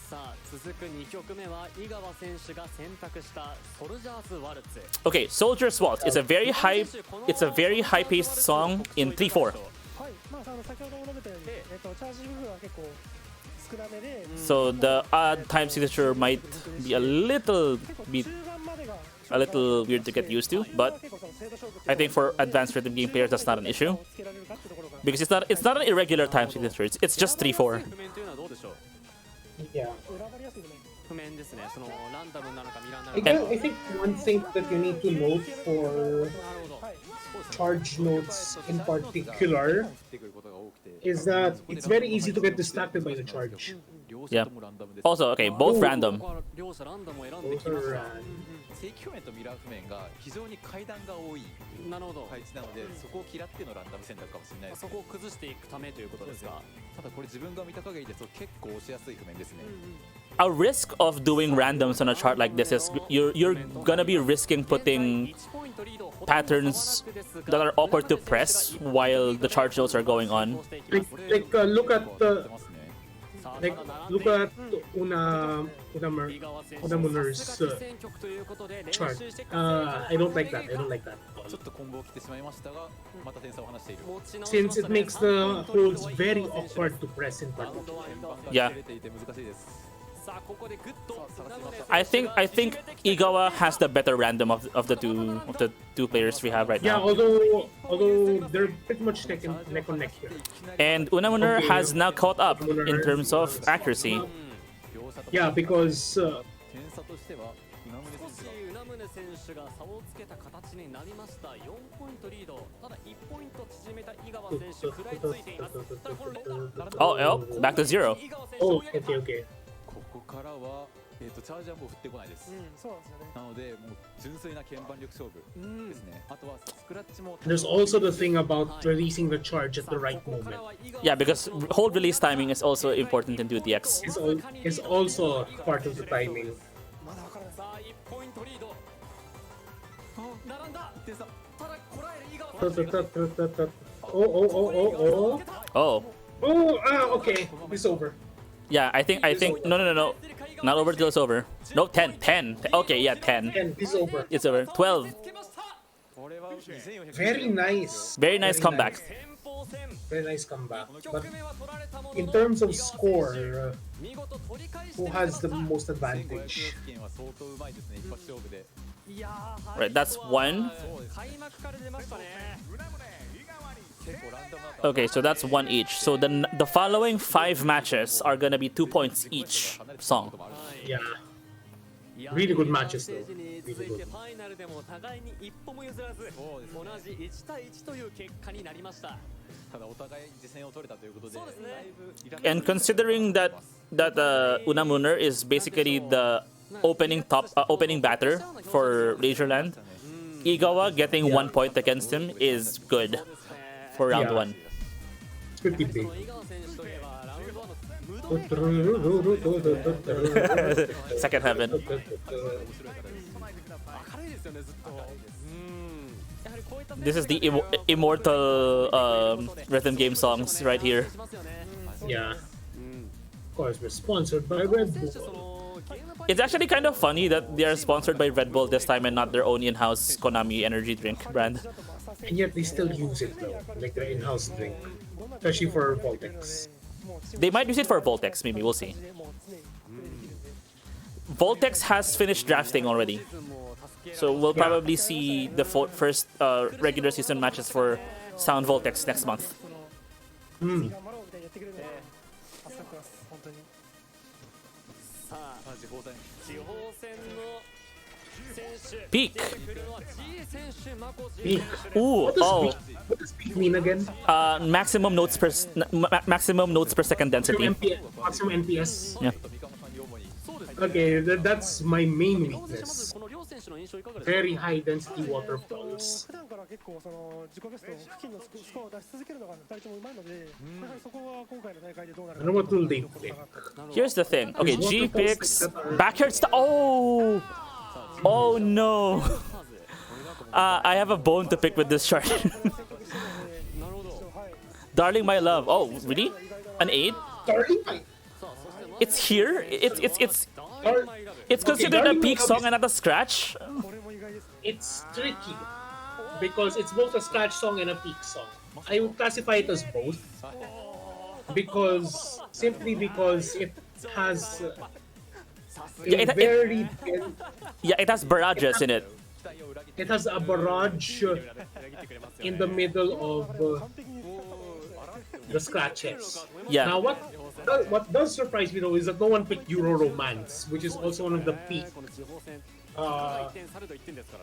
さあ続く2曲目は井川選手が選択したソルジャーズワルツ Okay, Soldier's Waltz is a very high-paced song in 3/4. 少なめで So the odd time signature might be a little weird to get used to, but I think for advanced rhythm game players that's not an issue because it's not an irregular time signature. It's just 3/4. Yeah. 譜面ですねそのランダムなのかミランダ I think one thing that you need to note for charge notes in particular is that it's very easy to get distracted by the charge. Yeah. Also, okay, both random. both are random. 正規譜面とミラー譜面が非常に階段が多い配置なのでそこを嫌ってのランダム選択かもしれないです、ね、そこを崩していくためということですかただこれ自分が見た限りですと結構押しやすい譜面ですね A risk of doing randoms on a chart like this is you're gonna be risking putting patterns that are awkward to press while the charge notes are going on. Look at Unamuner's chart. I don't like that. ちょっとコンボを切ってしまいましたがまた点差を離している Since it makes the holds very awkward to press in particular. Yeah. I think Igawa has the better random of the two players we have right Yeah, now. although they're pretty much neck on neck here. And Unamuner has now caught up in terms of accuracy. Yeah, because 点差としてはウナムネ選手が差をつけた形になりました4ポイントリードただ1ポイント縮めた井川選手食らいついています Oh, back to 0. Oh, okay. ここからはチャージはもう振ってこないです、そうなんですよねなのでもう純粋な鍵盤力勝負ですね、あとはスクラッチも There's also the thing about releasing the charge at the right moment. Yeah, because hold release timing is also important in 2DX. Is also part of the timing. さあ1ポイントリード並んだただこらえる井川 Oh. Oh. Okay. It's over. Yeah, I think no. Not over till it's over. No, 10. Okay, yeah, 10. 10 is over. It's over. 12. Very nice. Very nice comeback. Very nice comeback. But in terms of score, who has the most advantage? Right, that's 1. Okay, so that's 1 each. So the following 5 matches are gonna be 2 points each song. Yeah. Really good matches though. Really good. And considering that Unamuner is basically the opening batter for Leisureland, Igawa getting 1 point against him is good for round 1. It's pretty big. Second heaven. This is the immortal rhythm game songs right here. Yeah. Of course, we're sponsored by Red Bull. It's actually kind of funny that they are sponsored by Red Bull this time and not their own in-house Konami energy drink brand. And yet they still use it though, like their in-house drink, especially for Voltex. They might use it for Voltex, maybe, we'll see. Voltex has finished drafting already. So we'll probably see the first regular season matches for Sound Voltex next month. Peak. Peak. Ooh, What does peak mean again? Maximum notes per second density. Maximum NPS. Yeah. Okay, that's my main weakness. Very high density waterfalls. I don't know what will they pick. Here's the thing. Okay, G picks backyard style. Oh! Oh no! I have a bone to pick with this chart. Darling My Love. Oh, really? An 8? Darling My... It's here? It's considered a peak song and not a scratch? It's tricky because it's both a scratch song and a peak song. I would classify it as both simply because it has it has barrages in it. It has a barrage in the middle of the scratches. Yeah. Now what does surprise me though is that no one picked Euro Romance, which is also one of the peak.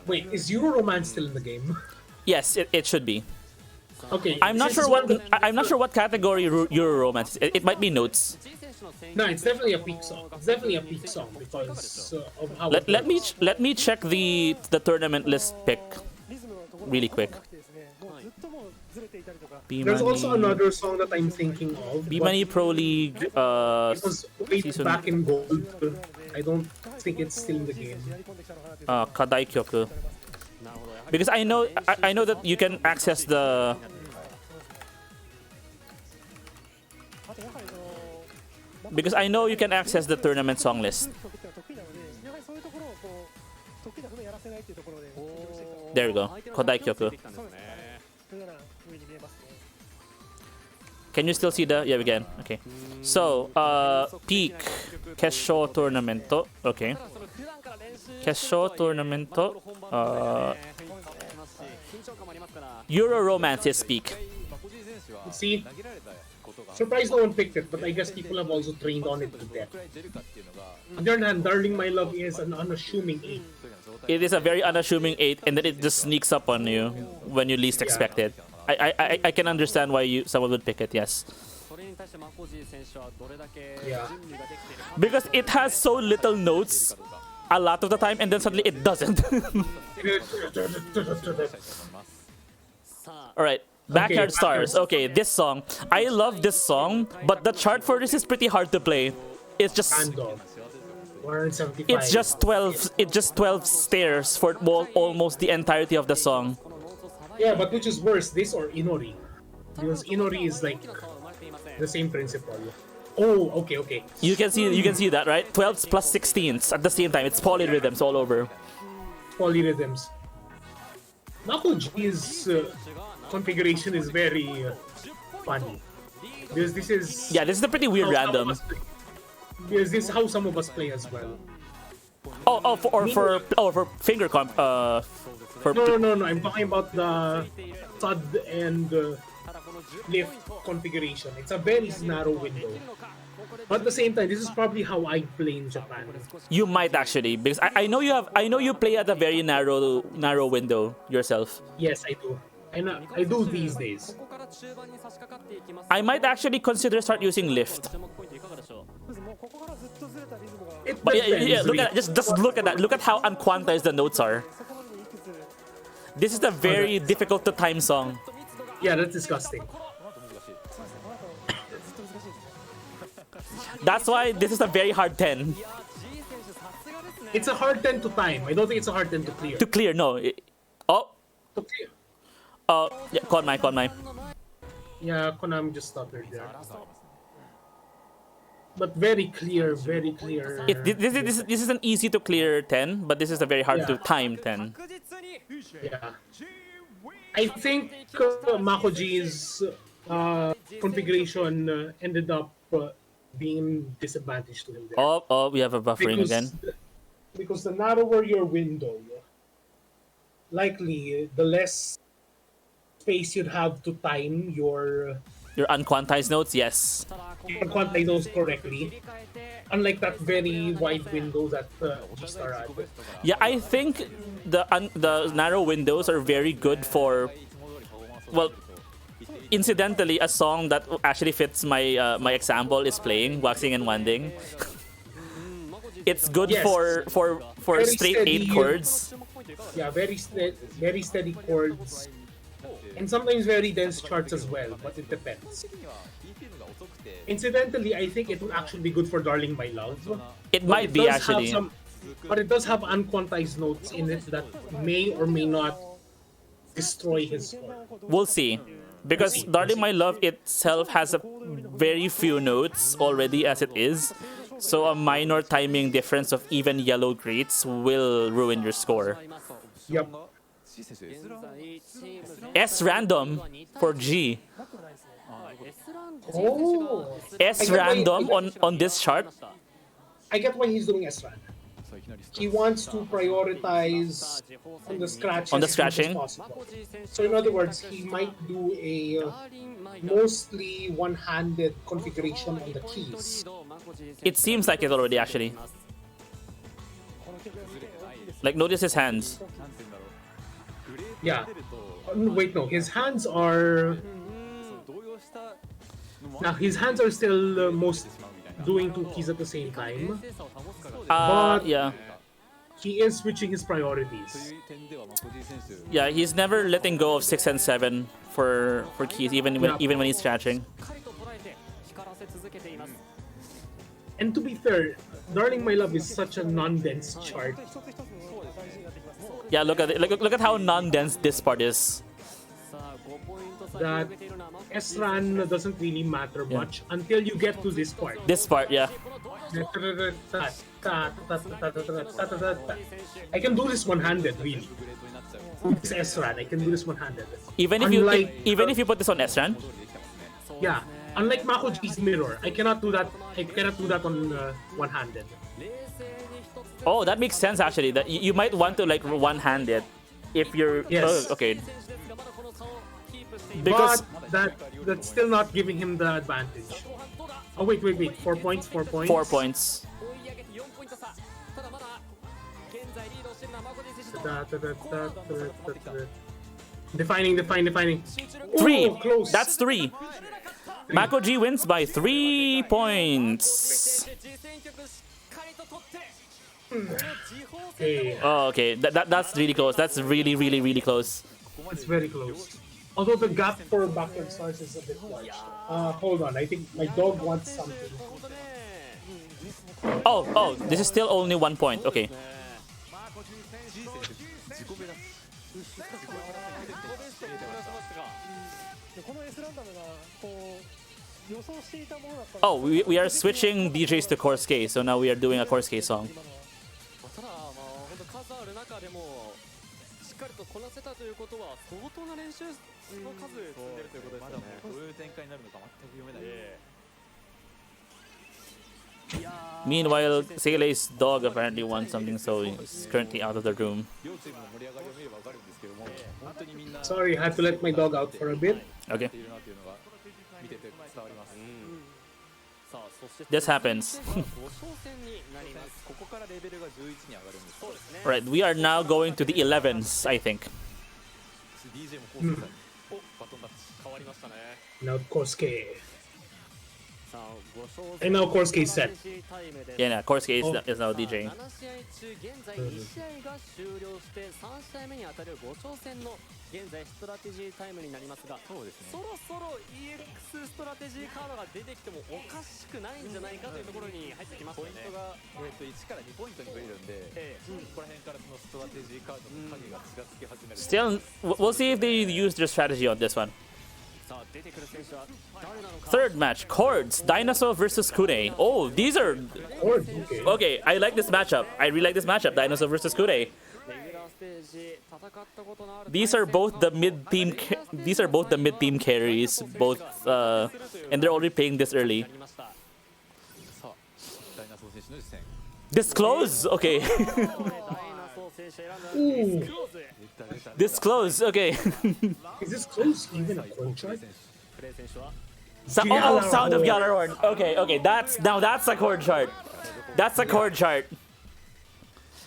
Wait, is Euro Romance still in the game? Yes, it should be. Okay. I'm not sure what category Euro Romance is. It might be notes. No, it's definitely a peak song. It's definitely a peak song because of how. Let me check the tournament list pick really quick. There's also another song that I'm thinking of. Bemani Pro League. It was way season... back in gold. I don't think it's still in the game. Kadai Kyoku. Because I know that you can access the. Because I know you can access the tournament song list. There we go. Kodai Kyoku. Can you still see the? Yeah, we can. Okay. So, peak Kesho Tournamento. Okay. Kesho Tournamento. Euro Romance is peak. See? Surprised no one picked it, but I guess people have also trained on it to death. On the other hand, Darling My Love is an unassuming 8. It is a very unassuming 8, and then it just sneaks up on you when you least expect it. I can understand why someone would pick it, yes. Yeah. Because it has so little notes a lot of the time, and then suddenly it doesn't. Alright. Backyard Stars. Okay, this song. I love this song, but the chart for this is pretty hard to play. It's just it's just 12 stairs for almost the entirety of the song. Yeah, but which is worse, this or Inori? Because Inori is like the same principle. Oh, okay. You can see that, right? 12s plus 16s at the same time. It's polyrhythms all over. Polyrhythms. MAKO-G's configuration is very funny. Because this is... Yeah, this is a pretty weird random. Because this is how some of us play as well. For finger comp... No. I'm talking about the thud and lift configuration. It's a very narrow window. But at the same time, this is probably how I play in Japan. You might actually, because I know you play at a very narrow window yourself. Yes, I do. And I do these days. I might actually consider start using lift. But yeah, look at just look at that. Look at how unquantized the notes are. This is a very difficult to time song. Yeah, that's disgusting. That's why this is a very hard 10. It's a hard 10 to time. I don't think it's a hard 10 to clear. To clear, no. To clear. Yeah, Konmai. Yeah, Konami just stuttered there. but very clear, very clear. This is an easy to clear 10, but this is a very hard to time 10. Yeah. I think MAKO-G's configuration ended up being disadvantaged to him there. Oh, we have a buffering again. Because the narrower your window, likely the less space you'd have to time your unquantized notes, yes. Unquantized notes correctly. Unlike that very wide window that G-Star had. Yeah, I think the narrow windows are very good for, well, incidentally, a song that actually fits my my example is playing Waxing and Wanding. It's good for straight 8 chords. Yeah, very steady chords. And sometimes very dense charts as well, but it depends. Incidentally, I think it would actually be good for Darling My Love. It might be actually. But it does have unquantized notes in it that may or may not destroy his score. We'll see. Because Darling My Love itself has a very few notes already as it is. So a minor timing difference of even yellow greats will ruin your score. Yep. S random for G. Oh. S random on this chart. I get why he's doing S random. He wants to prioritize on the scratches on the as scratching. much as possible. So in other words, he might do a mostly one-handed configuration on the keys. It seems like it already actually. Like notice his hands. Yeah. Wait, no. His hands are. Now his hands are still most doing 2 keys at the same time. But yeah. He is switching his priorities. Yeah, he's never letting go of 6 and 7 for keys, even when he's scratching. And to be fair, Darling My Love is such a non-dense chart. Yeah, look at it. Look at how non-dense this part is. That SRAN doesn't really matter much until you get to this part. This part, yeah. I can do this one-handed, really. This SRAN, I can do this one-handed. Even if you put this on SRAN? Yeah. Unlike MAKO-G's mirror, I cannot do that. I cannot do that on one-handed. Oh, that makes sense actually. That you might want to like one-handed if you're. Yes. Oh, okay. Because but that's still not giving him the advantage. Oh wait. 4 points. 4 points. 4 points. Defining. 3. Ooh, close. That's 3. MAKO-G wins by 3 points. Okay. Oh, okay. That's really close. That's really close. It's very close. Although the gap for backward stars is a bit large. Hold on. I think my dog wants something. Oh, this is still only 1 point. Okay. Oh, we are switching DJs to Chorus K, so now we are doing a Chorus K song. Meanwhile, Seele's dog apparently wants something, so he's currently out of the room. Sorry, I had to let my dog out for a bit. Okay. This happens. Right, we are now going to the 11s, I think. Now Chorus K. And now Chorus K is set. Yeah, Chorus K is now DJing. Still, we'll see if they use their strategy on this one. Third match, Chords, DINASO versus KUREI. Oh, these are... Okay, I like this matchup. I really like this matchup, DINASO versus KUREI. These are both the mid-team. These are both the mid-team carries. Both, and they're already playing this early. Disclose. Okay. Disclose. Okay. Is this close even a Chord chart? Sound of Gjallarhorn. Okay. That's a Chord chart. That's a Chord chart.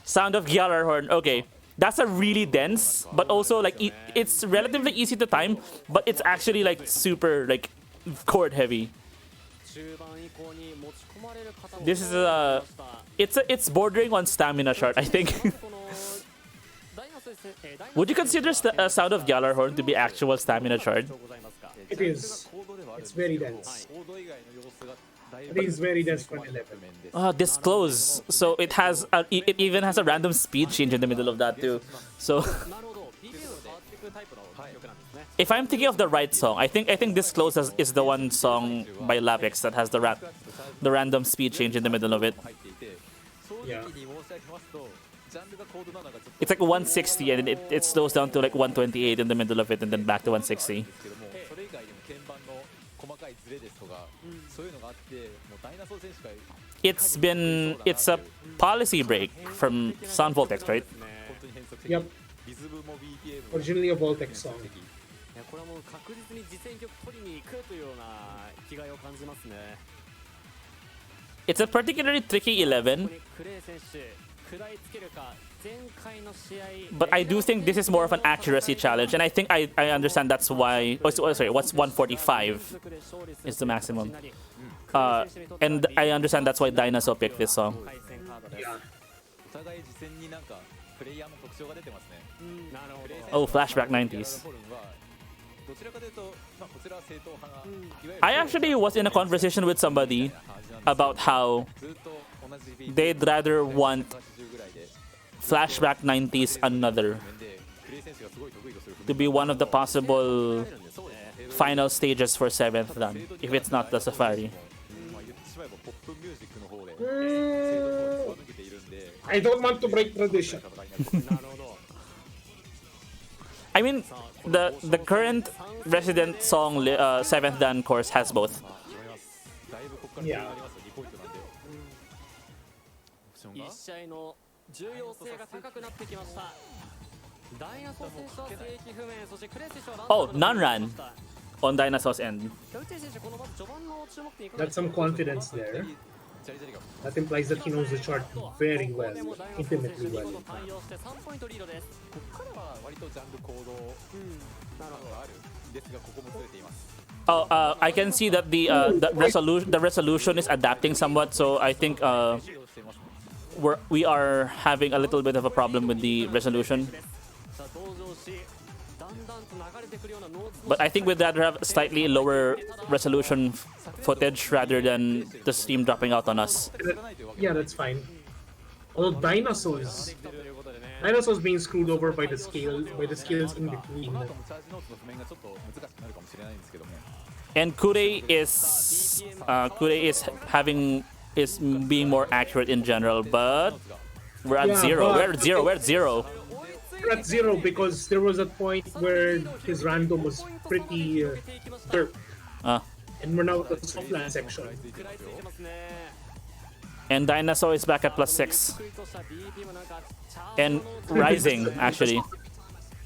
Sound of Gjallarhorn. Okay. That's a really dense, but also like it's relatively easy to time, but it's actually like super like chord heavy. This is it's bordering on stamina chart, I think. Would you consider Sound of Gjallarhorn to be actual stamina chart? It is. It's very dense. It is very dense for 11. Disclose. So it has it even has a random speed change in the middle of that too. So if I'm thinking of the right song, I think Disclose is the one song by Lapix that has the random speed change in the middle of it. Yeah. It's like 160 and it slows down to like 128 in the middle of it and then back to 160. It's a policy break from Sound Voltex, right? Yep. Originally a Voltex song. It's a particularly tricky 11. But I do think this is more of an accuracy challenge, and I think I understand that's why. Oh, sorry, what's 145 is the maximum. And I understand that's why DINASO picked this song. Oh, flashback 90s. I actually was in a conversation with somebody about how they'd rather want flashback 90s another to be one of the possible final stages for 7th Dan, if it's not the Safari. I don't want to break tradition. I mean, the current Resident song 7th Dan course has both. Yeah. Oh, non-run on DINASO's end. That's some confidence there. That implies that he knows the chart very well, intimately well. Oh, I can see that the resolution is adapting somewhat, so I think we are having a little bit of a problem with the resolution. But I think we'd rather have slightly lower resolution footage rather than the stream dropping out on us. Yeah, that's fine. Although DINASO's being screwed over by the scales in between. And KUREI is being more accurate in general, but we're at zero. We're at zero. We're at zero. We're at zero because there was a point where his random was pretty derp. And we're now at the Sof-Lan section. And DINASO is back at +6. And rising, actually.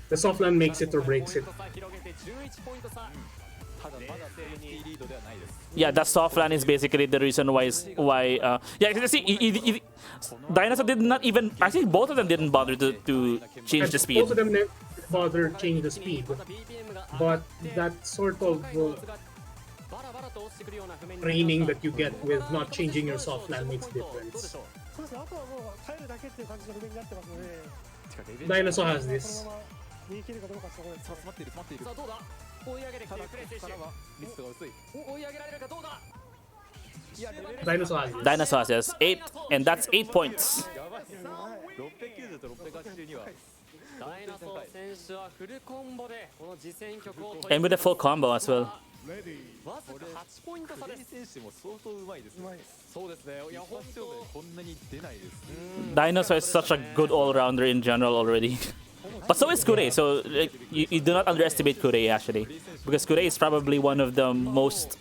The Sof-Lan makes it or breaks it. Yeah, that Sof-Lan is basically the reason why yeah, see, DINASO did not even, actually both of them didn't bother to change the speed. Both of them never bother change the speed, but that sort of training that you get with not changing your Sof-Lan makes a difference. DINASO has this. DINASO has 8, and that's 8 points. And with a full combo as well. わずか8ポイント差です。選手も相当うまいですね。そうですね。いや本当こんなに出ないです。DINASO is such a good all-rounder in general already. But so is KUREI, so like, you do not underestimate KUREI actually. Because KUREI is probably one of the most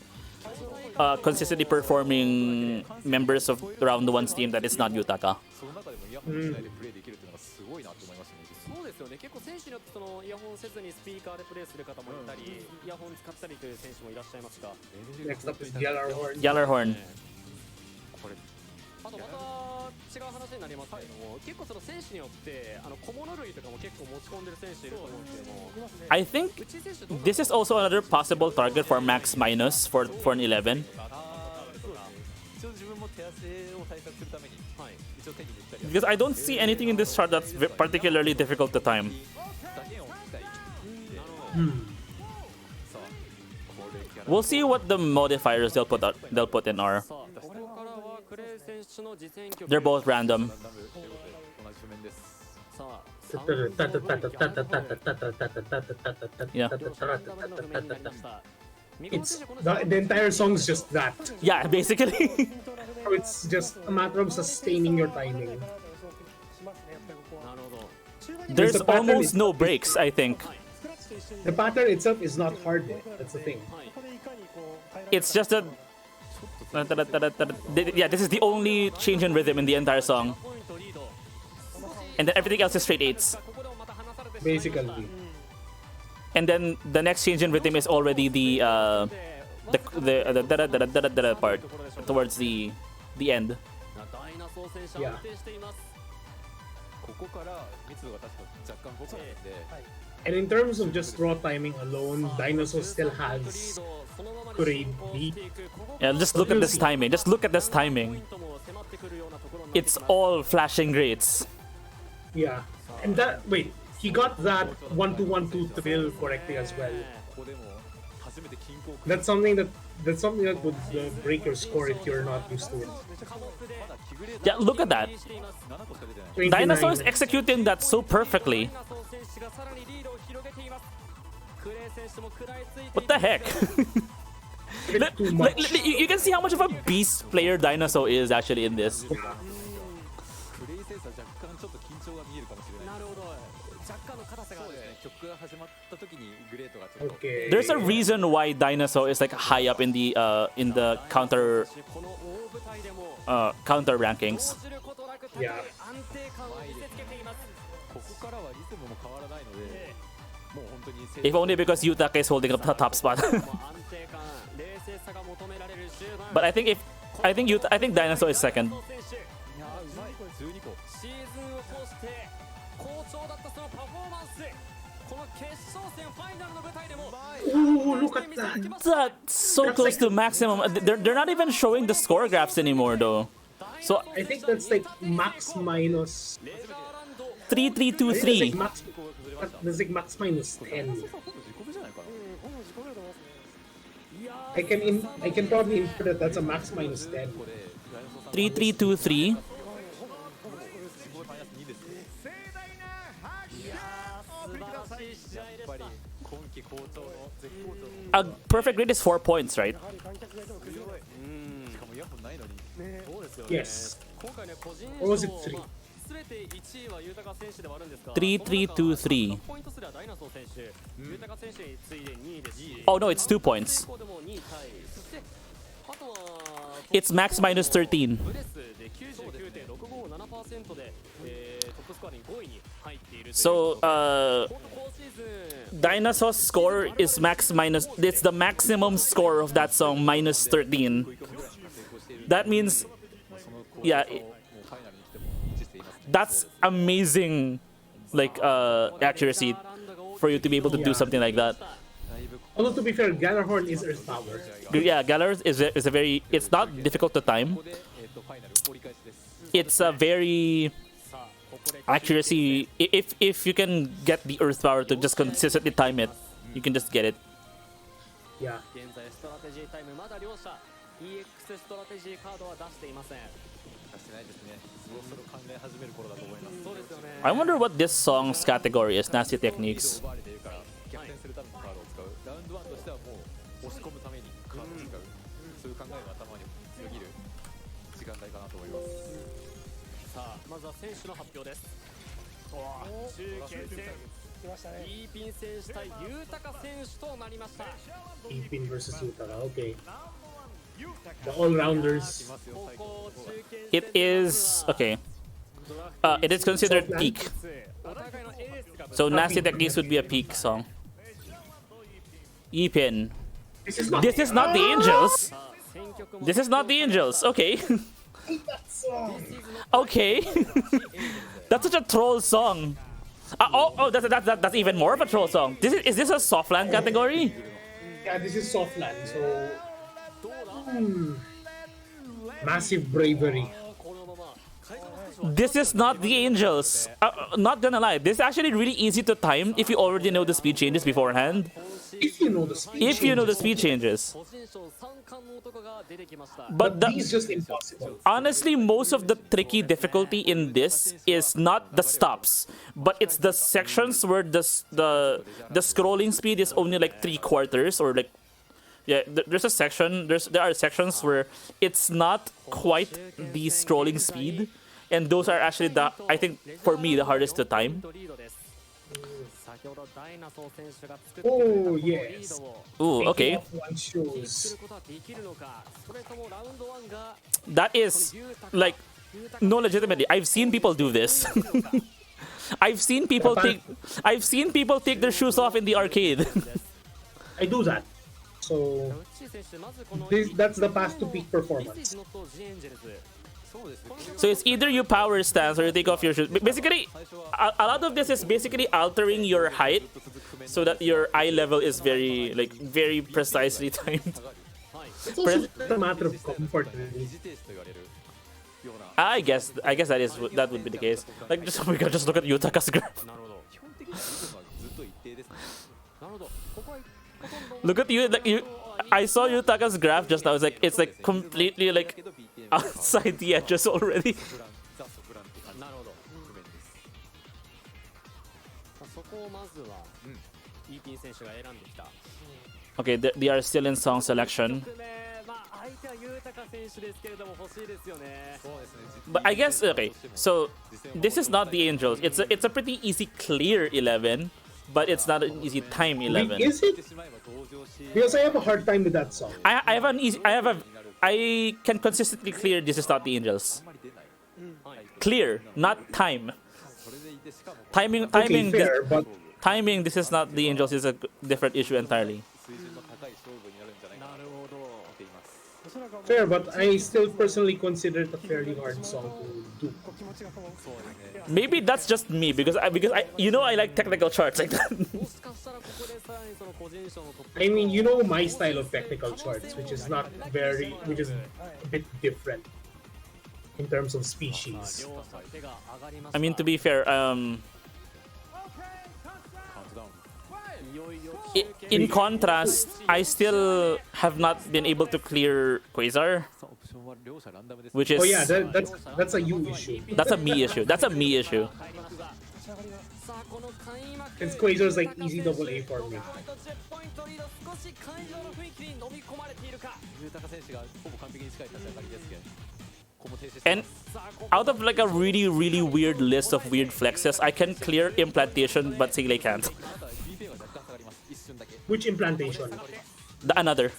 consistently performing members of Round 1's team that is not Yutaka. そうですよね。結構選手によってそのイヤホンせずにスピーカーでプレイする方もいたり、イヤホン使ったりという選手もいらっしゃいますが。Next up is Gjallarhorn. Gjallarhorn. あとまた違う話になりますけれども、結構その選手によって小物類とかも結構持ち込んでる選手いると思うんですけども。I think this is also another possible target for Max Minus for an 11. Because I don't see anything in this chart that's particularly difficult to time. We'll see what the modifiers they'll put in are. They're both random. Yeah. It's the entire song's just that. Yeah, basically. It's just a matter of sustaining your timing. There's almost no breaks, I think. The pattern itself is not hard. That's the thing. It's just that. Yeah, this is the only change in rhythm in the entire song. And then everything else is straight 8s. Basically. And then the next change in rhythm is already the part towards the end. Yeah. And in terms of just raw timing alone, DINASO still has KUREI beat. Yeah, just look at this timing. Just look at this timing. It's all flashing greats. Yeah. And that, wait, he got that 1-2-1-2 thrill correctly as well. That's something that would break your score if you're not used to it. Yeah, look at that. 29. DINASO is executing that so perfectly. What the heck? You can see how much of a beast player DINASO is actually in this. Okay. There's a reason why DINASO is like high up in the counter rankings. Yeah. If only because Yutaka is holding up the top spot. But I think DINASO is second. Ooh, look at that! That's so close to maximum. They're not even showing the score graphs anymore though. So I think that's like max minus 3323. That's like max minus 10. I can probably infer that that's a max minus 10. 3323. A perfect grade is 4 points, right? Yes. Or was it 3? 3323. Oh no, it's 2 points. It's max minus 13. So DINASO's score is it's the maximum score of that song minus 13. That means, yeah, that's amazing, like accuracy for you to be able to do something like that. Although to be fair, Gjallarhorn is Earth Power. Yeah, Gjallarhorn is a very, it's not difficult to time. It's a very accuracy. If you can get the Earth Power to just consistently time it, you can just get it. Yeah. I wonder what this song's category is. Nasty Techniques. 逆転するためのカードを使うラウンド1としてはもう押し込むためにカードを使う、そういう考えが頭によぎる時間帯かなと思います。さあまずは選手の発表です。中堅戦来ましたね。イーピン選手対豊選手となりました。 Ipin versus Yutaka, okay. The all-rounders. It is okay. It is considered peak. So Nasty Techniques would be a peak song. Ipin. This is not the Angels. This is not the Angels. Okay. Okay. That's such a troll song. That's even more of a troll song. Is this a Sof-Lan category? Yeah, this is Sof-Lan, so... Massive bravery. This is not the Angels. Not gonna lie, this is actually really easy to time if you already know the speed changes beforehand. If you know the speed If you know the speed changes. But these just impossible. Honestly, most of the tricky difficulty in this is not the stops, but it's the sections where the scrolling speed is only like 3/4 or like, yeah, there's a section, there are sections where it's not quite the scrolling speed, and those are actually I think for me the hardest to time. Oh yes. Ooh, okay. That is like, no, legitimately, I've seen people do this. I've seen people take their shoes off in the arcade. I do that. So that's the path to peak performance. So it's either you power stance or you take off your shoes. Basically, a lot of this is basically altering your height so that your eye level is very precisely timed. It's also a matter of comfort. I guess that would be the case. Like, just, oh my god, just look at Yutaka's graph. Look at you, like I saw Yutaka's graph just now. It's like completely like outside the edges already. Okay, they are still in song selection. But I guess, okay, so this is not the Angels. It's a pretty easy clear 11, but it's not an easy time 11. Is it? Because I have a hard time with that song. I can consistently clear This Is Not the Angels. Clear, not time. Timing, fair, but timing. This Is Not the Angels is a different issue entirely. Fair, but I still personally consider it a fairly hard song to do. Maybe that's just me because I I like technical charts like that. I mean, you know my style of technical charts, which is a bit different in terms of species. I mean, to be fair, in contrast, I still have not been able to clear Quasar, which is... Oh yeah, that's a you issue. That's a me issue. That's a me issue. Since Quasar is like easy AA for me. And out of like a really, really weird list of weird flexes, I can clear Implantation, but Seele can't. Which implantation? Another.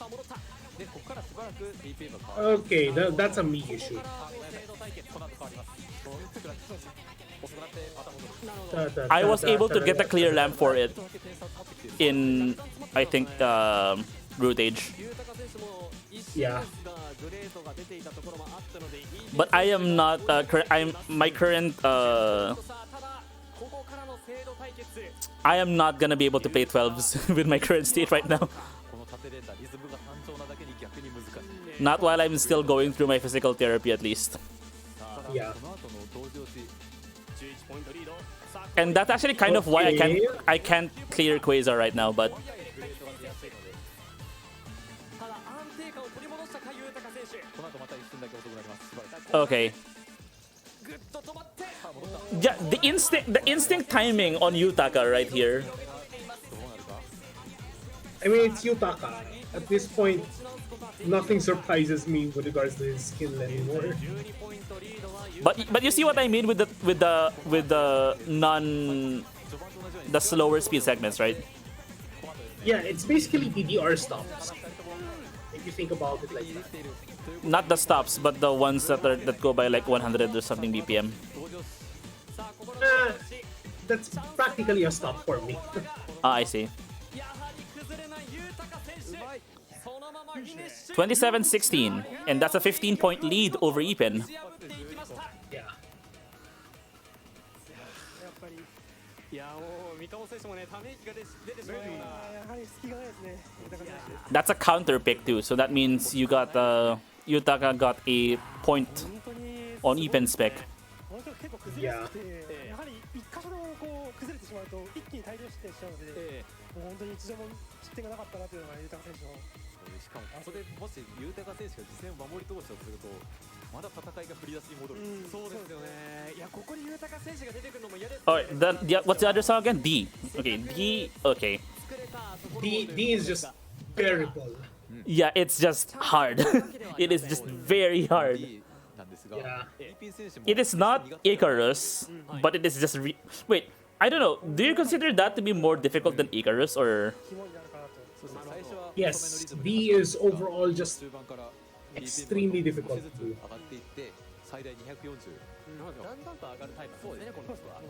Okay, that's a me issue. I was able to get a clear lamp for it in, I think, Root Age. Yeah. But I am not. My current. I am not gonna be able to play 12s with my current state right now. Not while I'm still going through my physical therapy, at least. Yeah. And that's actually kind of why I can't clear Quasar right now, but. Okay. Yeah, the instinct timing on Yutaka right here. I mean, it's Yutaka. At this point, nothing surprises me with regards to his skill anymore. But you see what I mean with the slower speed segments, right? Yeah, it's basically PDR stops. If you think about it like that. Not the stops, but the ones that go by like 100 or something BPM. That's practically a stop for me. I see. 27-16, and that's a 15-point lead over Ipin. Yeah. いやもう三河選手もねため息が出てしまうようなやはり隙がないですね豊選手 That's a counter pick too, so that means you got Yutaka got a point on Ipin's pick. 本当に結構崩れやすくてやはり一箇所でもこう崩れてしまうと一気に大量失点しちゃうのでもう本当に一度も失点がなかったなというのが豊選手のしかもここでもし豊選手が実戦を守り通したとするとまだ戦いが振り出しに戻る、そうですよねいやここに豊選手が出てくるのも嫌です Alright, then what's the other song again? D. Okay, D. Okay. D is just bearable. Yeah, it's just hard. It is just very hard. Yeah. It is not Icarus, but it is just wait. I don't know. Do you consider that to be more difficult than Icarus, or? Yes, D is overall just extremely difficult to do. 最大240だんだんと上がるタイプですねこの曲は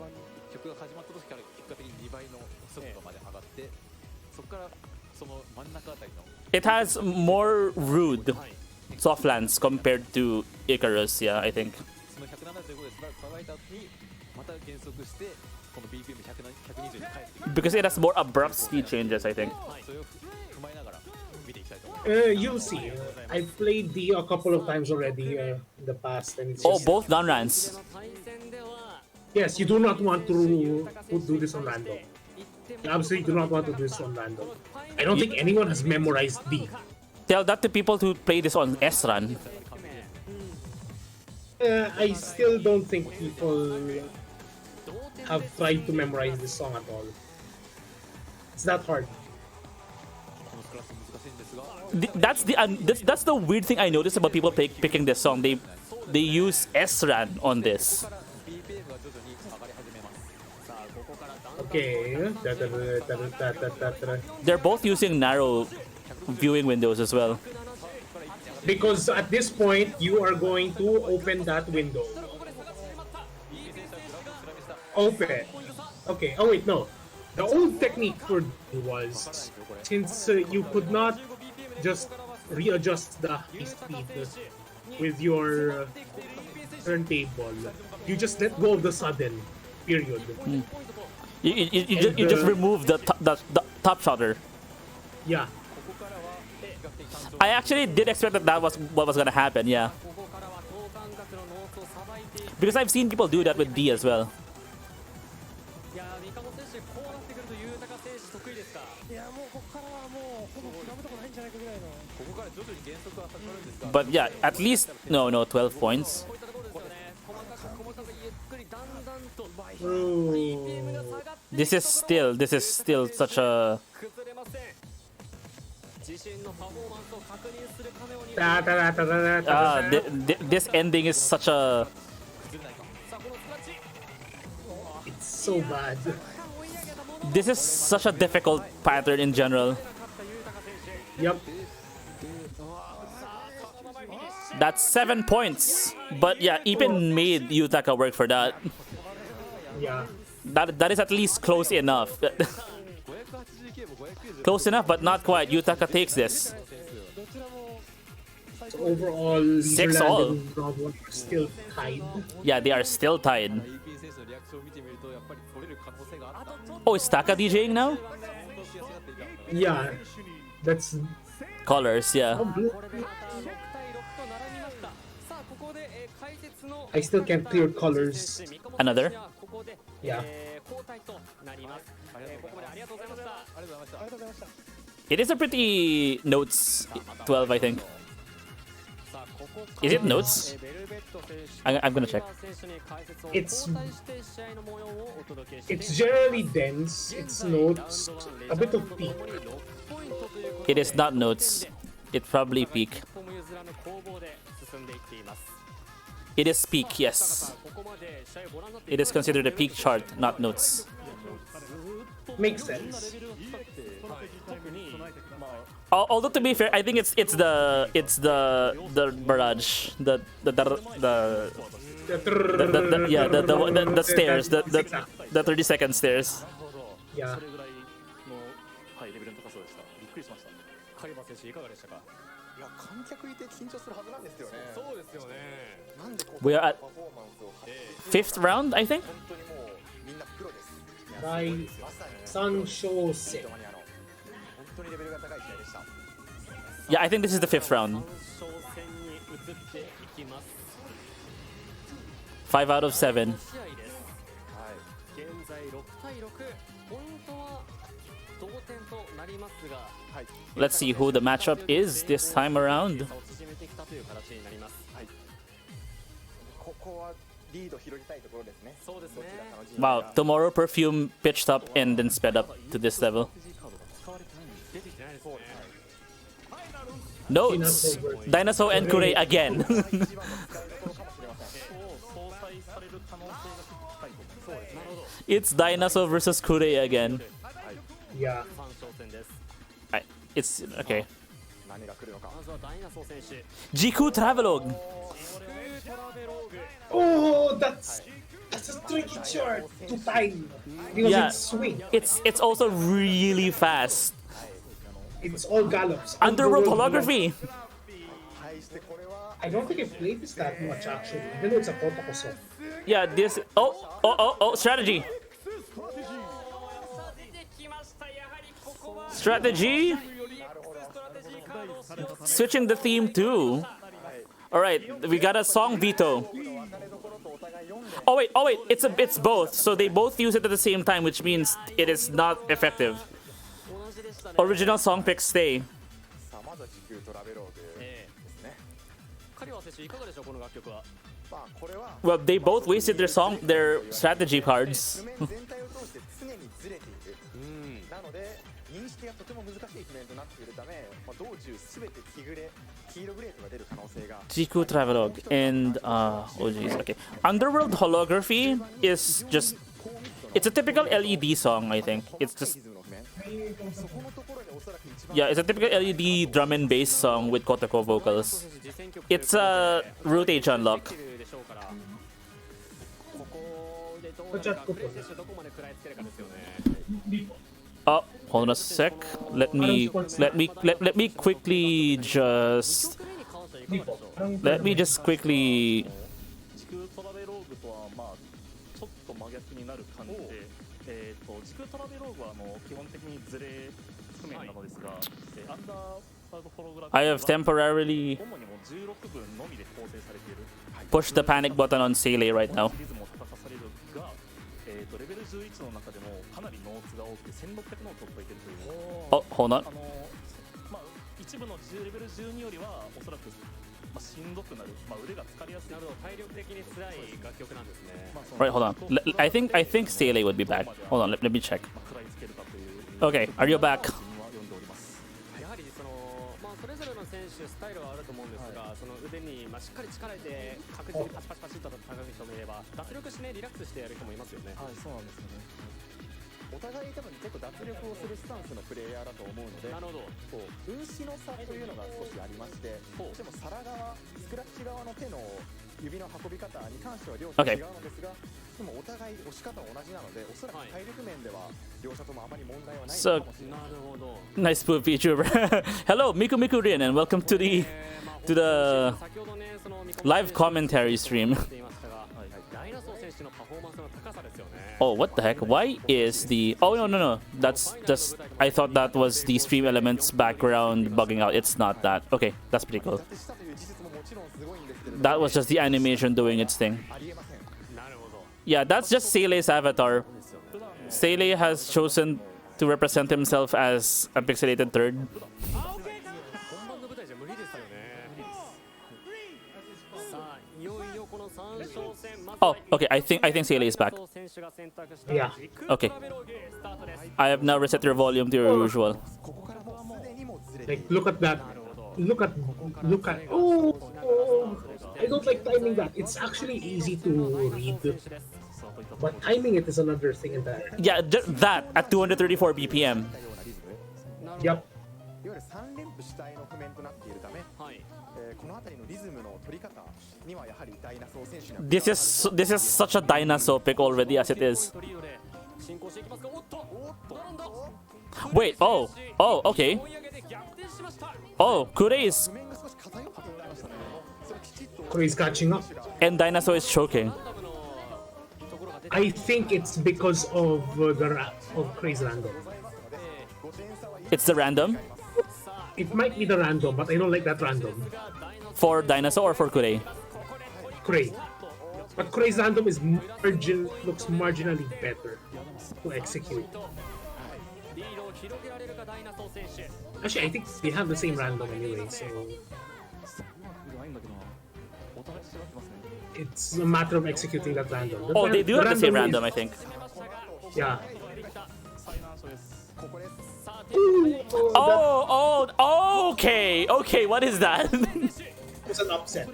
曲が始まった時から結果的に2倍の速度まで上がってそこからその真ん中あたりの It has more rude Sof-Lans compared to Icarus, yeah, I think. その175で輝いた後にまた減速してこの BPM120 に返ってくる Because it has more abrupt speed changes, I think. それを踏まえながら見ていきたいと思います You'll see. I've played D a couple of times already in the past, and it's Oh, just, both non-rans. yes, you do not want to do this on random. You absolutely do not want to do this on random. I don't think anyone has memorized D. Tell that to people who play this on S-Ran. I still don't think people have tried to memorize this song at all. It's that hard. That's the weird thing I noticed about people picking this song. They use S-Ran on this. Okay. They're both using narrow viewing windows as well. Because at this point, you are going to open that window. Open. Okay. Oh wait, no. The old technique for was since you could not just readjust the speed with your turntable, you just let go of the sudden. Period. You just remove the top shutter. Yeah. I actually did expect that was what was gonna happen, yeah. Because I've seen people do that with D as well. いやもうここからはもうほぼ比べとこないんじゃないかぐらいの But yeah, at least no 12 points. This is still such a this ending is such a It's so bad. This is such a difficult pattern in general. Yep. That's 7 points. But yeah, Ipin made Yutaka work for that. Yeah. That is at least close enough. Close enough, but not quite. Yutaka takes this. So overall, 6-all. and round one are still tied. Yeah, they are still tied. Oh, is Taka DJing now? Yeah. That's Colors, yeah. I still can't clear colors. Another? Yeah. It is a pretty notes 12, I think. Is it notes? I'm gonna check. It's generally dense. It's notes, a bit of peak. It is not notes. It probably peak. It is peak, yes. It is considered a peak chart, not notes. Makes sense. Although to be fair, I think it's the barrage, the stairs, the 30-second stairs. Yeah. はい、レベルの高さでした。びっくりしました。カリバ選手いかがでしたか？いや、観客いて緊張するはずなんですよね。そうですよね。なんでこう We are at パフォーマンスを fifth round, I think. 本当にもうみんなプロです。第3小戦。本当にレベルが高い試合でした。 Yeah, I think this is the fifth round. 5 out of 7. Let's see who the matchup is this time around. Wow, Tomorrow Perfume pitched up and then sped up to this level. Notes! DINASO and KUREI again. It's DINASO versus KUREI again. Yeah. It's okay. Jiku Travelogue. Oh, that's a tricky chart to time because Yeah, it's swing. it's also really fast. It's all gallops. Underworld holography. I don't think I played this that much actually. Even though it's a Kotoko song. Yeah, this. Oh, strategy. Strategy. Switching the theme too. All right, we got a song veto. Oh wait, it's both. So they both use it at the same time, which means it is not effective. Original song picks stay. Well, they both wasted their strategy cards. 認識がとても難しい譜面となっているため、道中すべて黄色グレートが出る可能性が Jiku Travelogue and oh geez, okay. Underworld Holography is just it's a typical LED song, I think. It's just yeah, it's a typical LED drum and bass song with Kotoko vocals. It's a rotate unlock. Oh, hold on a sec. Let me quickly just quickly. 時空トラベローグは基本的にズレ譜面なのですが、アンダーパートフォログラフ I have temporarily 主にもう16分のみで構成されている pushed the panic button on Seele right now. リズムを叩かされるが、レベル11の中でもかなりノーツが多く1600ノーツを超えているという。 Oh, hold on. 一部のレベル12よりはおそらくしんどくなる、腕が疲れやすい。なるほど、体力的に辛い楽曲なんですね。 Right, hold on. I think Seele would be back. Hold on, let me check. Okay, are you back? やはりそれぞれの選手スタイルはあると思うんですが、その腕にしっかり力入れて確実にパチパチパチっと叩く人もいれば、脱力してリラックスしてやる人もいますよね。はい、そうなんですよね。お互い多分結構脱力をするスタンスのプレイヤーだと思うので、なるほど。分子の差というのが少しありまして、でも皿側、スクラッチ側の手の指の運び方に関しては両者違うのですが、でもお互い押し方は同じなので、おそらく体力面では両者ともあまり問題はないかもしれない。なるほど。Nice spoof VTuber. Hello, Miku Rin, and welcome to the live commentary stream. Oh, what the heck? Why is the... Oh, no. That's just... I thought that was the stream elements background bugging out. It's not that. Okay, that's pretty cool. That was just the animation doing its thing. Yeah, that's just Seele's avatar. Seele has chosen to represent himself as a pixelated third. Oh, okay. I think Seele is back. Yeah. Okay. I have now reset your volume to your usual. Like, look at that. Look at. Oh, I don't like timing that. It's actually easy to read, but timing it is another thing entirely. Yeah, that at 234 BPM. Yep. This is such a DINASO pick already as it is. Wait, oh, okay. Oh, KUREI is... KUREI's catching up. And DINASO is choking. I think it's because of KUREI's random. It's the random? It might be the random, but I don't like that random. For DINASO or for KUREI? KUREI. But KUREI's random is looks marginally better to execute. Actually, I think they have the same random anyway, so it's a matter of executing that random. They do have the same random, I think. Yeah. Okay, what is that? It's an upset.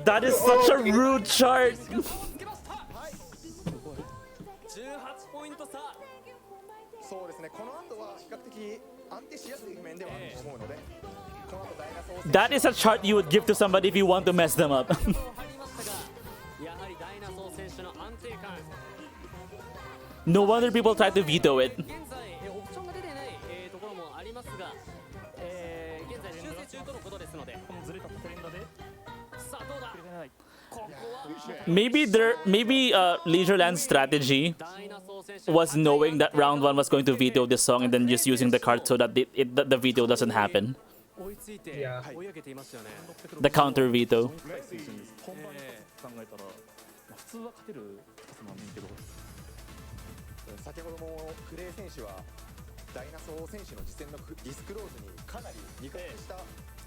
That is such a rude chart. That is a chart you would give to somebody if you want to mess them up. No wonder people try to veto it. Maybe Leisureland's strategy was knowing that round 1 was going to veto this song and then just using the card so that the veto doesn't happen. Yeah. The counter veto. 先ほどもクレイ選手はダイナソー選手の実戦のディスクローズにかなり似通した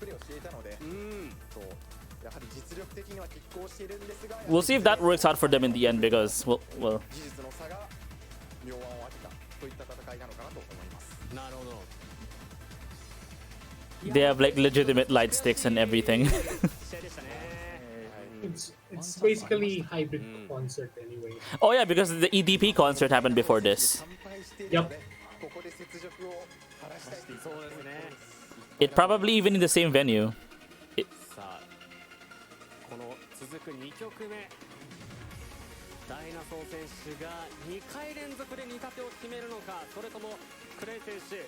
プレーをしていたので、やはり実力的には拮抗しているんですが、 We'll see if that works out for them in the end because well 技術の差が妙案を当てたといった戦いなのかなと思います。なるほど。 They have like legitimate light sticks and everything. It's basically hybrid concert anyway. Oh yeah, because the EDP concert happened before this. Yep. It probably even in the same venue. この続く2曲目、ダイナソー選手が2回連続で2立てを決めるのか、それともクレイ選手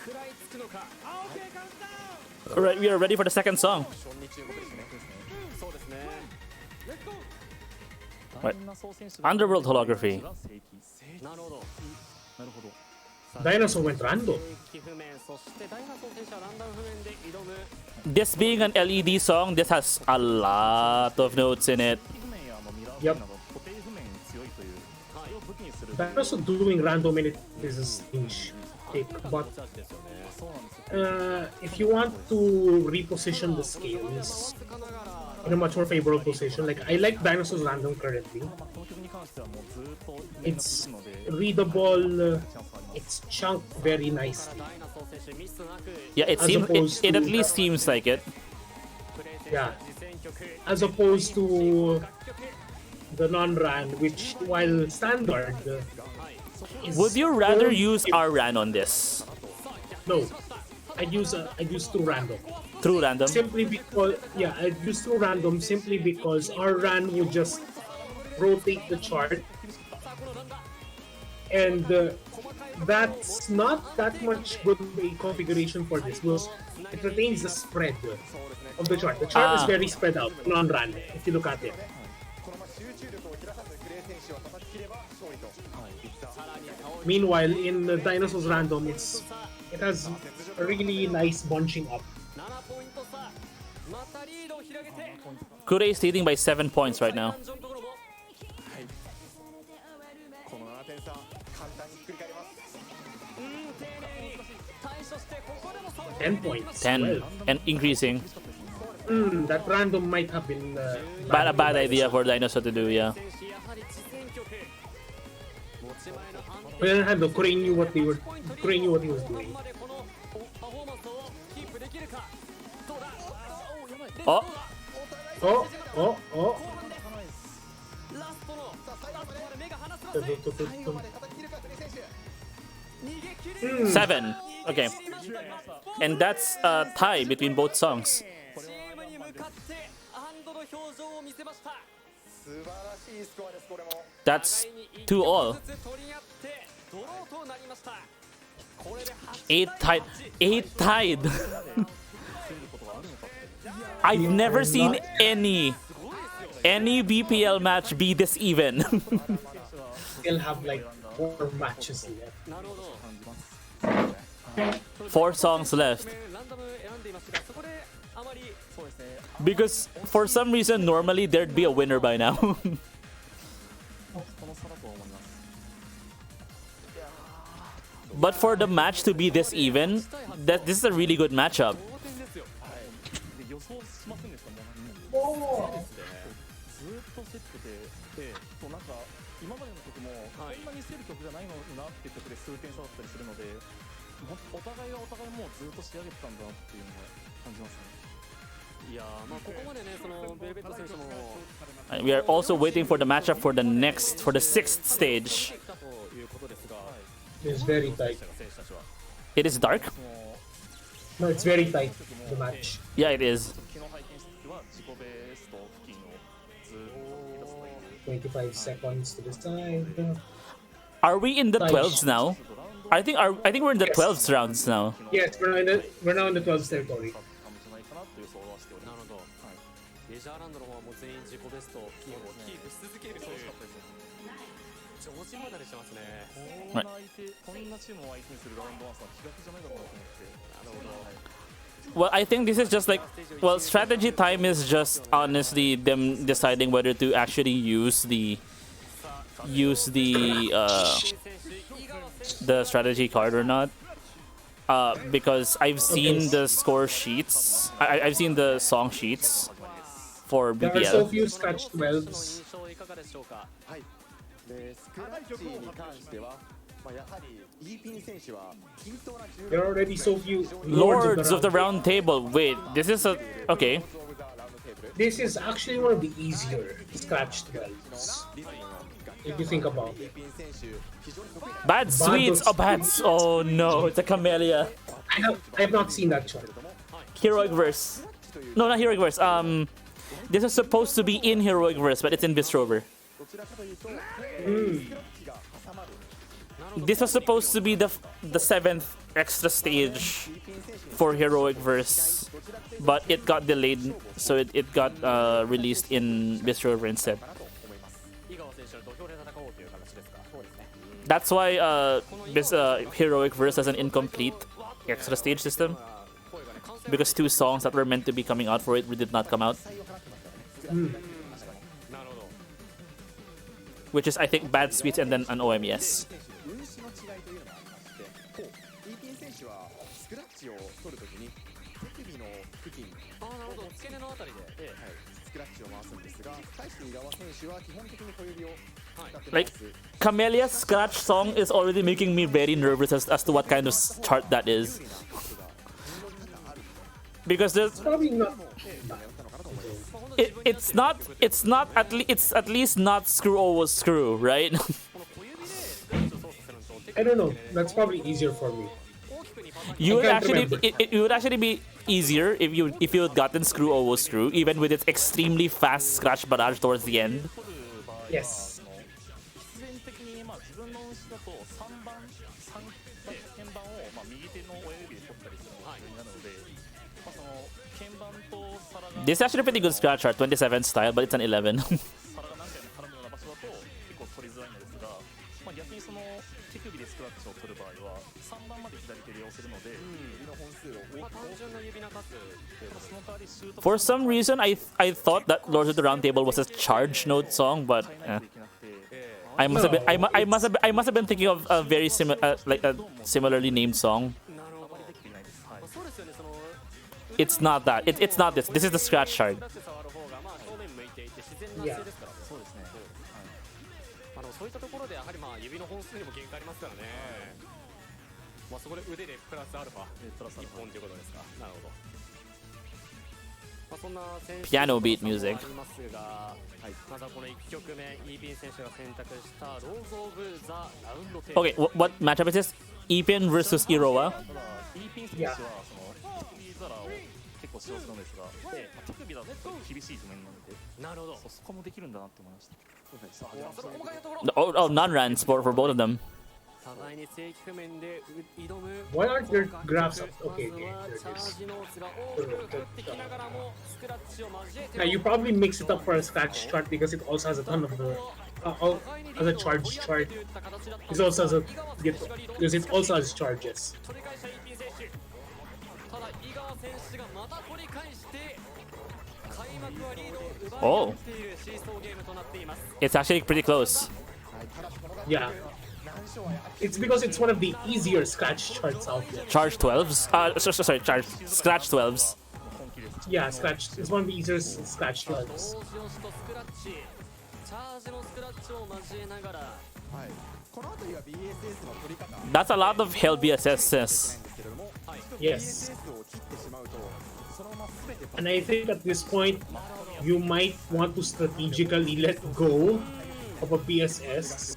食らいつくのか。Alright, we are ready for the second song. What? Underworld holography. DINASO went random. This being an LED song, this has a lot of notes in it. Yep. DINASO doing random in it is a strange take, but if you want to reposition the scales in a much more favorable position, like I like DINASO's random currently. It's readable, it's chunked very nicely. Yeah, it at least seems like it. Yeah, as opposed to the non-RAN, which while standard is... Would you rather use R-RAN on this? No, I use true random. True random? Simply because, yeah, I use true random simply because R-RAN would just rotate the chart, and that's not that much good a configuration for this because it retains the spread of the chart. The chart is very spread out, non-RAN, if you look at it. Meanwhile, in the DINASO's random, it has a really nice bunching up. KUREI is leading by 7 points right now. 10 points. 10 12. and increasing. That random might have been a bad idea for DINASO to do, yeah. On the other hand, though, KUREI knew what he was doing. Oh! Oh! 7. Okay. And that's a tie between both songs. That's 2-all. 8 tied. 8 tied. I've never seen any BPL match be this even. Still have like 4 matches left. 4 songs left. Because for some reason normally there'd be a winner by now. But for the match to be this even, this is a really good matchup. And we are also waiting for the matchup for the 6th stage. It's very tight. It is dark? No, it's very tight, the match. Yeah, it is. 25 seconds to decide. Are we in the 12s now? I think we're in the 12s rounds now. Yes, we're now in the 12s territory. Right. Well, I think this is just like, well, strategy time is just honestly them deciding whether to actually use the strategy card or not. Because I've seen the score sheets. I've seen the song sheets for BPL. There are so few scratch 12s. There are already so few Lords of the Round Table. Wait, this is a... Okay. This is actually one of the easier scratch 12s. If you think about it. Bad Sweets! Oh, oh no, it's a Camellia. I have not seen that one. Heroic Verse. No, not Heroic Verse. This is supposed to be in Heroic Verse, but it's in Bistrover. This was supposed to be the 7th extra stage for Heroic Verse, but it got delayed, so it got released in Bistrover instead. That's why this Heroic Verse has an incomplete extra stage system, because 2 songs that were meant to be coming out for it did not come out. Which is, I think, Bad Sweets and then an OMES. Like, Camellia's scratch song is already making me very nervous as to what kind of chart that is. Because there's probably not. It's at least not Screw Always Screw, right? I don't know. That's probably easier for me. It would actually be easier if you had gotten Screw Always Screw, even with its extremely fast scratch barrage towards the end. Yes. This is actually a pretty good scratch chart, 27 style, but it's an 11. For some reason, I thought that Lords of the Round Table was a charge note song, but I must have been thinking of a very similarly named song. It's not that. It's not this. This is the scratch shard. Yeah. そういったところでやはり指の本数にも限界ありますからね。そこで腕でプラスアルファ1本ということですか。なるほど。そんな選手 Piano beat music. ありますが、まずはこの1曲目、イーピン選手が選択したローズ・オブ・ザ・ラウンドテーブル。 Okay, what matchup is this? Ipin versus Iroha. イーピン選手はその手首皿を結構使用するんですが、手首だと厳しい図面なので、なるほど。そこもできるんだなって思いました。 Oh, non-runs for both of them. Why aren't your graphs up? Okay, there it is. Now you probably mix it up for a scratch chart because it also has a ton of the as a charge chart. It also has because it also has charges. Oh, it's actually pretty close. Yeah. It's because it's one of the easier scratch charts out there. Charge 12s? Sorry, scratch 12s. Yeah, scratch. It's one of the easier scratch 12s. That's a lot of hell BSS. Yes. And I think at this point, you might want to strategically let go of a PSS.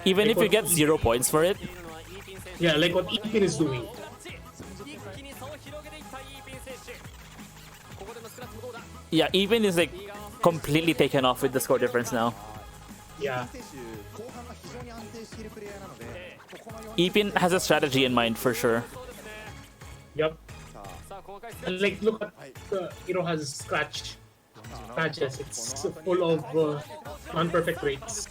Even if you get 0 points for it? Yeah, like what Ipin is doing. Yeah, Ipin is like completely taken off with the score difference now. Yeah. Ipin has a strategy in mind for sure. Yep. And like, look at Iroha's scratches. It's full of non-perfect rates.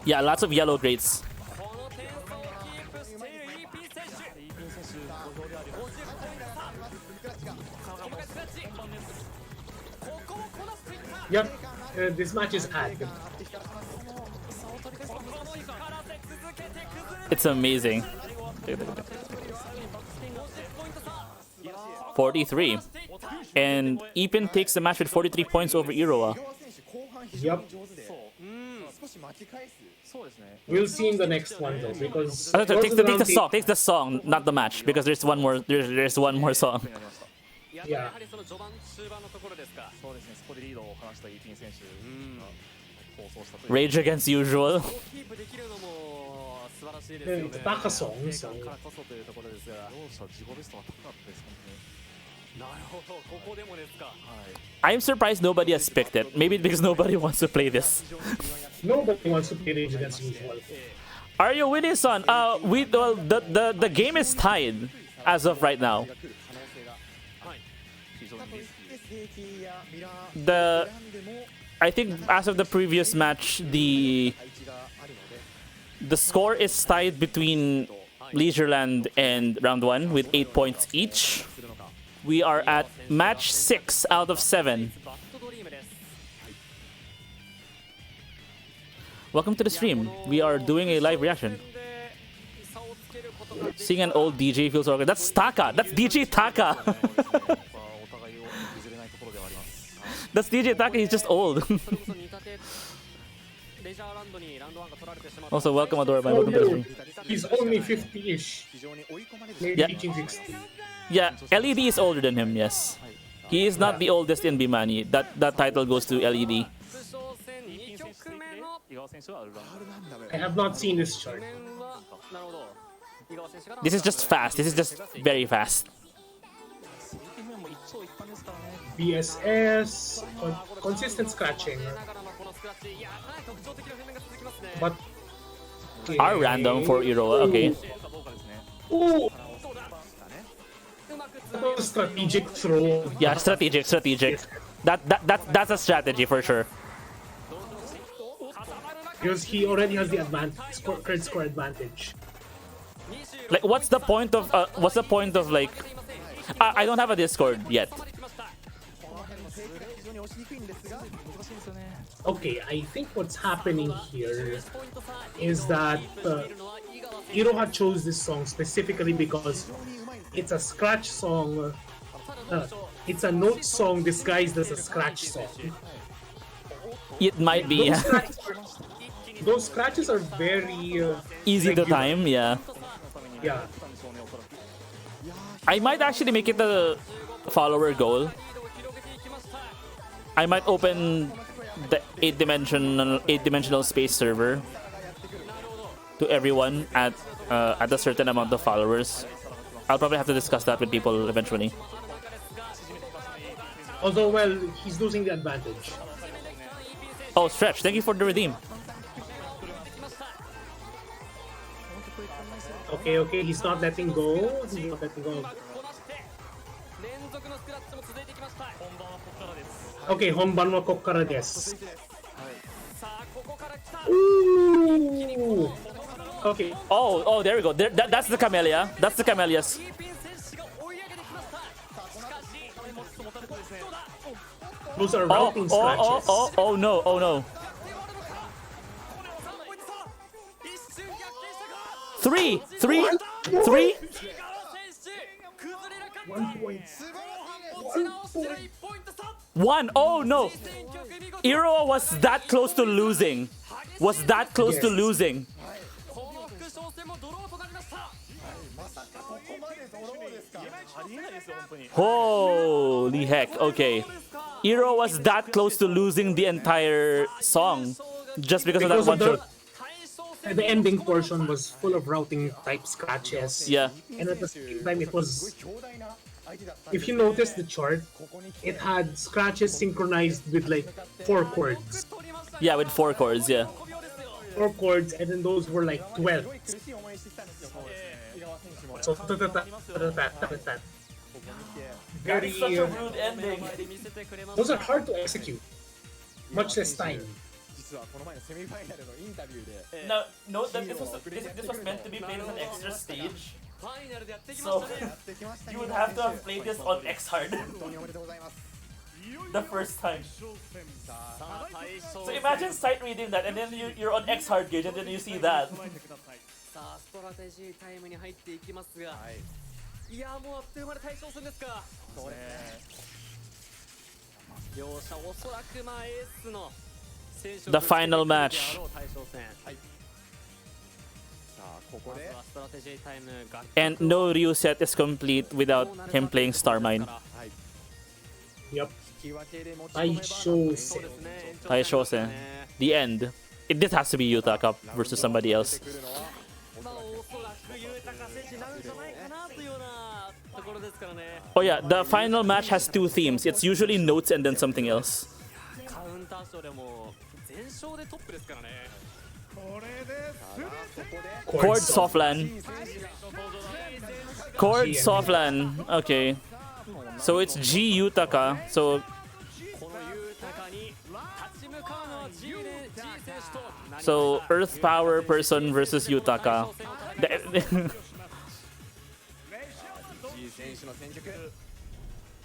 Yeah, lots of yellow grades. Yep, this match is had. It's amazing. 43. And Ipin takes the match with 43 points over Iroha. Yep. We'll see in the next one though, because Take the song, not the match, because there's one more. There's one more song. Yeah. Rage against usual. It's TAKA song, so. I'm surprised nobody has picked it. Maybe because nobody wants to play this. Nobody wants to play Rage against usual. Are you winning, son? The game is tied as of right now. I think as of the previous match, the score is tied between Leisureland and Round 1 with 8 points each. We are at match 6 out of 7. Welcome to the stream. We are doing a live reaction. Seeing an old DJ feels so good. That's Taka. That's DJ Taka. That's DJ Taka. He's just old. Also, welcome Adora. Welcome to the stream. He's only 50-ish. Maybe Yeah. reaching 60. Yeah, LED is older than him. Yes, he is not the oldest in Bemani. That title goes to LED. I have not seen this chart. This is just fast. This is just very fast. BSS, consistent scratching. But R random for Iroha. Okay. Ooh. Strategic throw. Yeah, strategic. That's a strategy for sure. Because he already has the card score advantage. Like, what's the point of like? I don't have a Discord yet. Okay, I think what's happening here is that Iroha chose this song specifically because it's a scratch song. It's a note song disguised as a scratch song. It might be. Those scratches are very easy to time, yeah. Yeah. I might actually make it a follower goal. I might open the 8-dimensional space server to everyone at a certain amount of followers. I'll probably have to discuss that with people eventually. Although, well, he's losing the advantage. Oh, Stretch, thank you for the redeem. Okay, he's not letting go. He's not letting go. Okay, Honban wa kokkara desu. Ooh. Okay. Oh, there we go. That's the Camellia. That's the Camellias. Those are routing scratches. Oh no. 3. 1. Oh no. Iroha was that close to losing. To losing. Holy heck. Okay. Iroha was that close to losing the entire song just because of that one shot. The ending portion was full of routing type scratches. Yeah. And at the same time, it was. If you notice the chart, it had scratches synchronized with like 4 chords. Yeah, with 4 chords, yeah. 4 chords, and then those were like 12. So, very. rude ending. Those are hard to execute. Much less time. No, note that this was meant to be played as an extra stage. So you would have to have played this on X-Hard the first time. So imagine sight reading that and then you're on X-Hard gauge and then you see that. さあストラテジータイムに入っていきますが、いやもうあっという間に大将戦ですか。そうですね。両者おそらくまあエースの選手 The final match. 大将戦。はい。さあここでストラテジータイム。 And no Ryu set is complete without him playing Star Mine. Yep. Taishosen. The end. This has to be Yutaka versus somebody else. Oh yeah, the final match has 2 themes. It's usually notes and then something else. Chord Sof-Lan. Chord Sof-Lan. Okay. So it's G Yutaka. So Earth Power person versus Yutaka.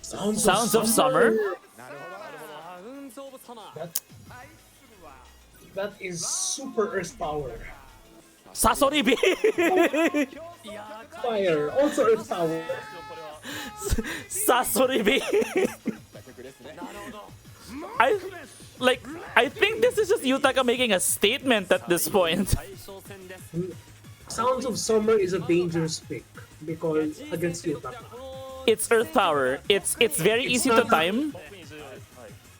Sounds of Summer? That is super Earth Power. Sasoribi! Fire, also Earth Power. Sasoribi! I think this is just Yutaka making a statement at this point. Sounds of Summer is a dangerous pick because against Yutaka. It's Earth Power. It's very easy to time.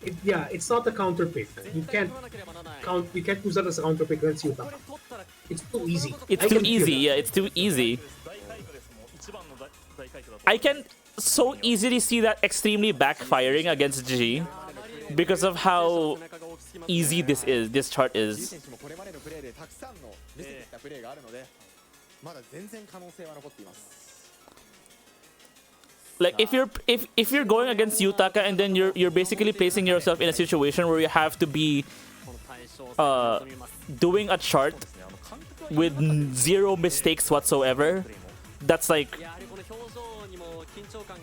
It's not a counter pick. You can't use that as a counter pick against Yutaka. It's too easy. It's too easy. Yeah, it's too easy. I can so easily see that extremely backfiring against G because of how easy this chart is. Like if you're going against Yutaka and then you're basically placing yourself in a situation where you have to be doing a chart with 0 mistakes whatsoever, that's like,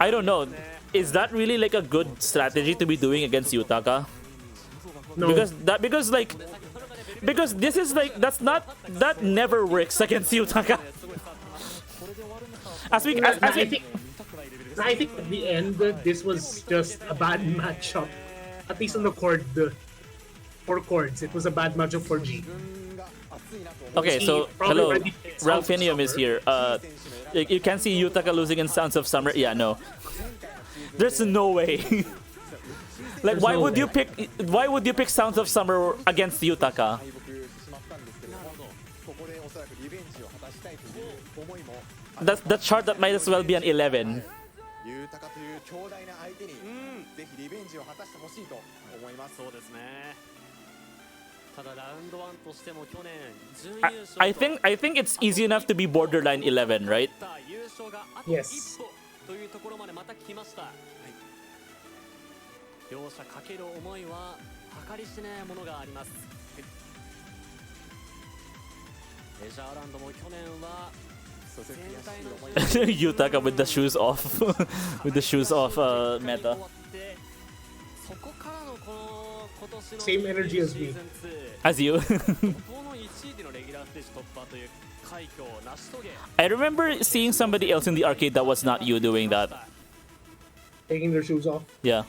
I don't know, is that really like a good strategy to be doing against Yutaka? No. Because like Because this is like that never works against Yutaka. I think at the end, this was just a bad matchup. At least on the chord, for chords, it was a bad matchup for G. Okay, so hello, Ralphinium is here. You can see Yutaka losing in Sounds of Summer. Yeah, no. There's no way. Like, why would you pick Sounds of Summer against Yutaka? That's the chart that might as well be an 11. I think it's easy enough to be borderline 11, right? Yes. 両者かける思いは計り知れないものがあります。メジャーランドも去年は Yutaka with the shoes off, with the shoes off meta. Same energy as me. As you. I remember seeing somebody else in the arcade that was not you doing that. Taking their shoes off? Yeah.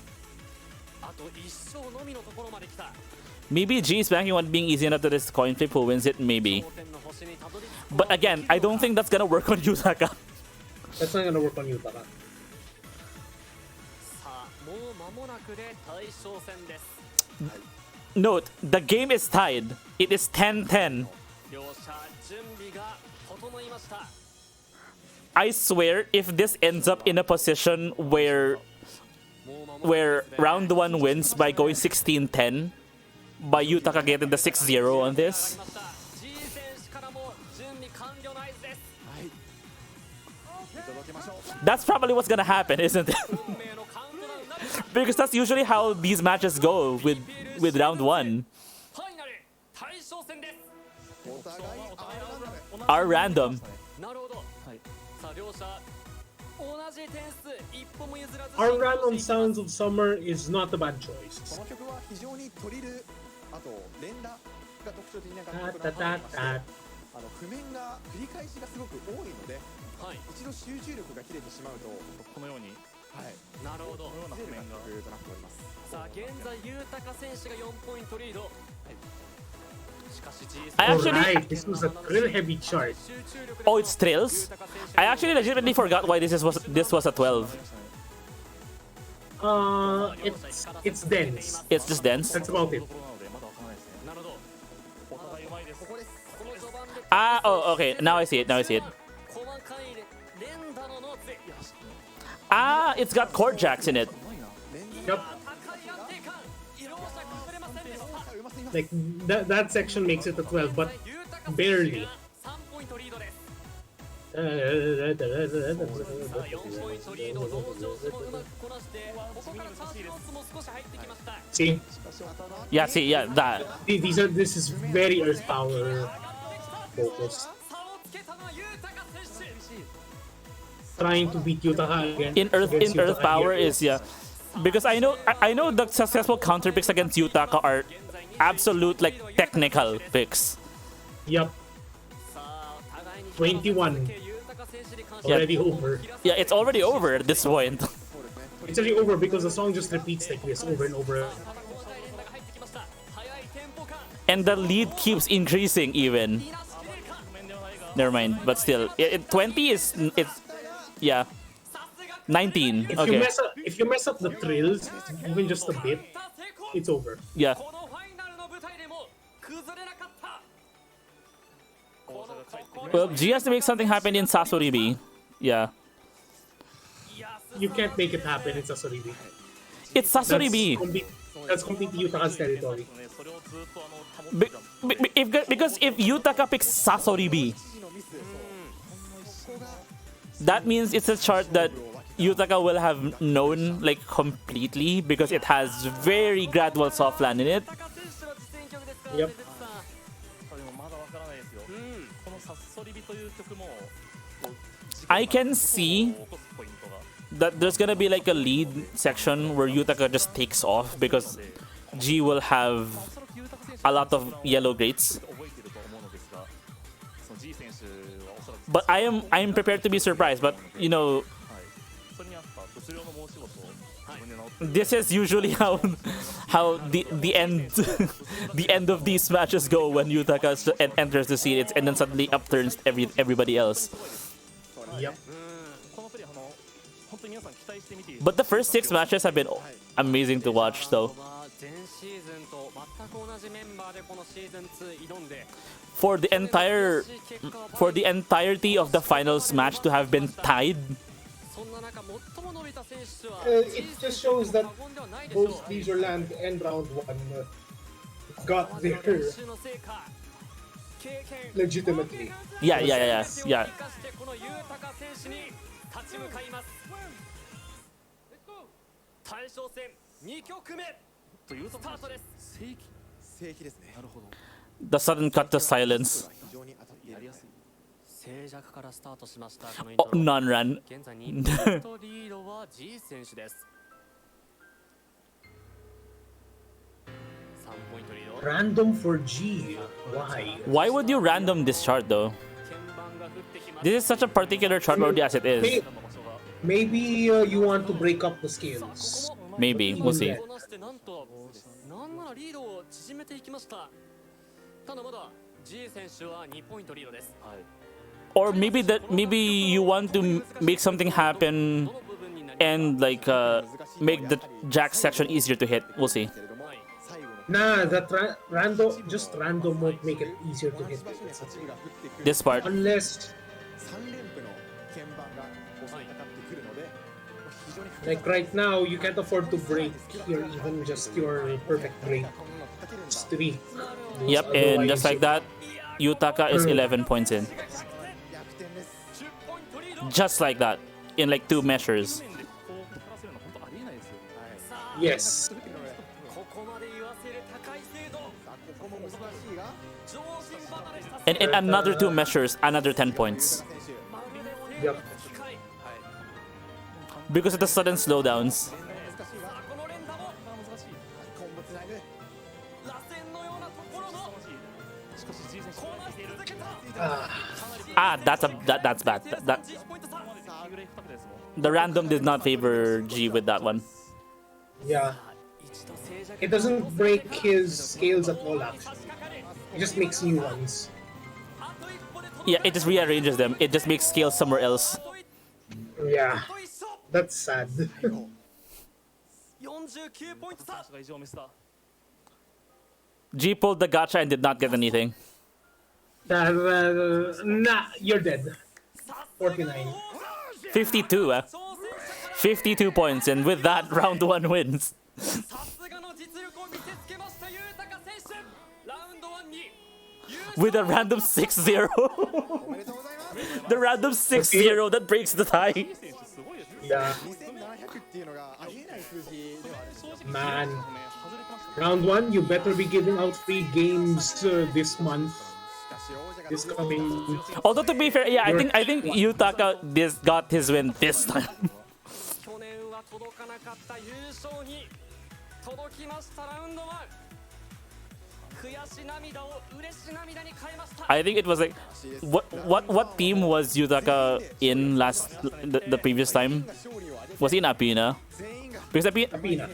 Maybe G is banking on being easy enough to this coin flip. Who wins it? Maybe. But again, I don't think that's gonna work on Yutaka. That's not gonna work on Yutaka. Note, the game is tied. It is 10-10. I swear, if this ends up in a position where round 1 wins by going 16-10, by Yutaka getting the 6-0 on this, that's probably what's gonna happen, isn't it? Because that's usually how these matches go with round 1. Are random. Our random Sounds of Summer is not a bad choice. Alright, this was a real heavy chart. Oh, it's trails? I actually legitimately forgot why this was a 12. It's dense. It's just dense? That's about it. Ah, oh, okay. Now I see it. Ah, it's got chord jacks in it. Yep. Like, that section makes it a 12, but barely. See? Yeah, that. This is very Earth Power focused. Trying to beat Yutaka again. In Earth Power is, yeah. Because I know the successful counter picks against Yutaka are absolute, like, technical picks. Yup. 21. Already over. Yeah, it's already over at this point. It's already over because the song just repeats like this over and over. And the lead keeps increasing even. Never mind, but still. 20 is... yeah. 19. Okay. If you mess up the trills, even just a bit, it's over. Yeah. Well, G has to make something happen in Sasoribi. Yeah. You can't make it happen in Sasoribi. It's Sasoribi. That's completely Yutaka's territory. Because if Yutaka picks Sasoribi, that means it's a chart that Yutaka will have known, like, completely, because it has very gradual Sof-Lan in it. Yep. I can see that there's gonna be like a lead section where Yutaka just takes off because G will have a lot of yellow greats. 覚えていると思うのですが、その G 選手はおそらく But I'm prepared to be surprised. But you know, それに合った物量の申し子と自分で直って this is usually how the end the end of these matches go when Yutaka enters the scene, and then suddenly upturns everybody else. Yep. このプレー本当に皆さん期待してみている But the first 6 matches have been amazing to watch, though. 前シーズンと全く同じメンバーでこのシーズン2挑んで For the entirety of the finals match to have been tied. そんな中最も伸びた選手は It just shows that both Leisureland and Round 1 got there legitimately. Yeah. この優高選手に立ち向かいます大将戦2局目スタートです。正規ですね。なるほど。 The sudden cut to silence. 非常に当たっている。静寂からスタートしました。 Oh, non-run. 現在2ポイントリードは G 選手です。3ポイントリード。 Random for G. Why? Why would you random this chart, though? This is such a particular chart already as it is. Maybe you want to break up the scales. Maybe. We'll see. なんならリードを縮めていきました。ただまだ G 選手は2ポイントリードです。 Or maybe you want to make something happen and like make the jack section easier to hit. We'll see. Nah, that random won't make it easier to hit. This part. Unless, like right now, you can't afford to break even just your perfect break streak. Yep, and just like that, Yutaka is 11 points in. Just like that, in like 2 measures. Yes. And in another 2 measures, another 10 points. Yep. Because of the sudden slowdowns. That's bad. The random did not favor G with that one. Yeah. It doesn't break his scales at all, actually. It just makes new ones. Yeah, it just rearranges them. It just makes scales somewhere else. Yeah. That's sad. G pulled the gacha and did not get anything. Nah, you're dead. 49. 52, 52 points, and with that, round 1 wins. With a random 6-0. The random 6-0 that breaks the tie. Yeah. Man. Round 1, you better be giving out free games this month. This coming. Although to be fair, yeah, I think Yutaka got his win this time. I think it was like what team was Yutaka in the previous time? Was he in Apina? Because Apina.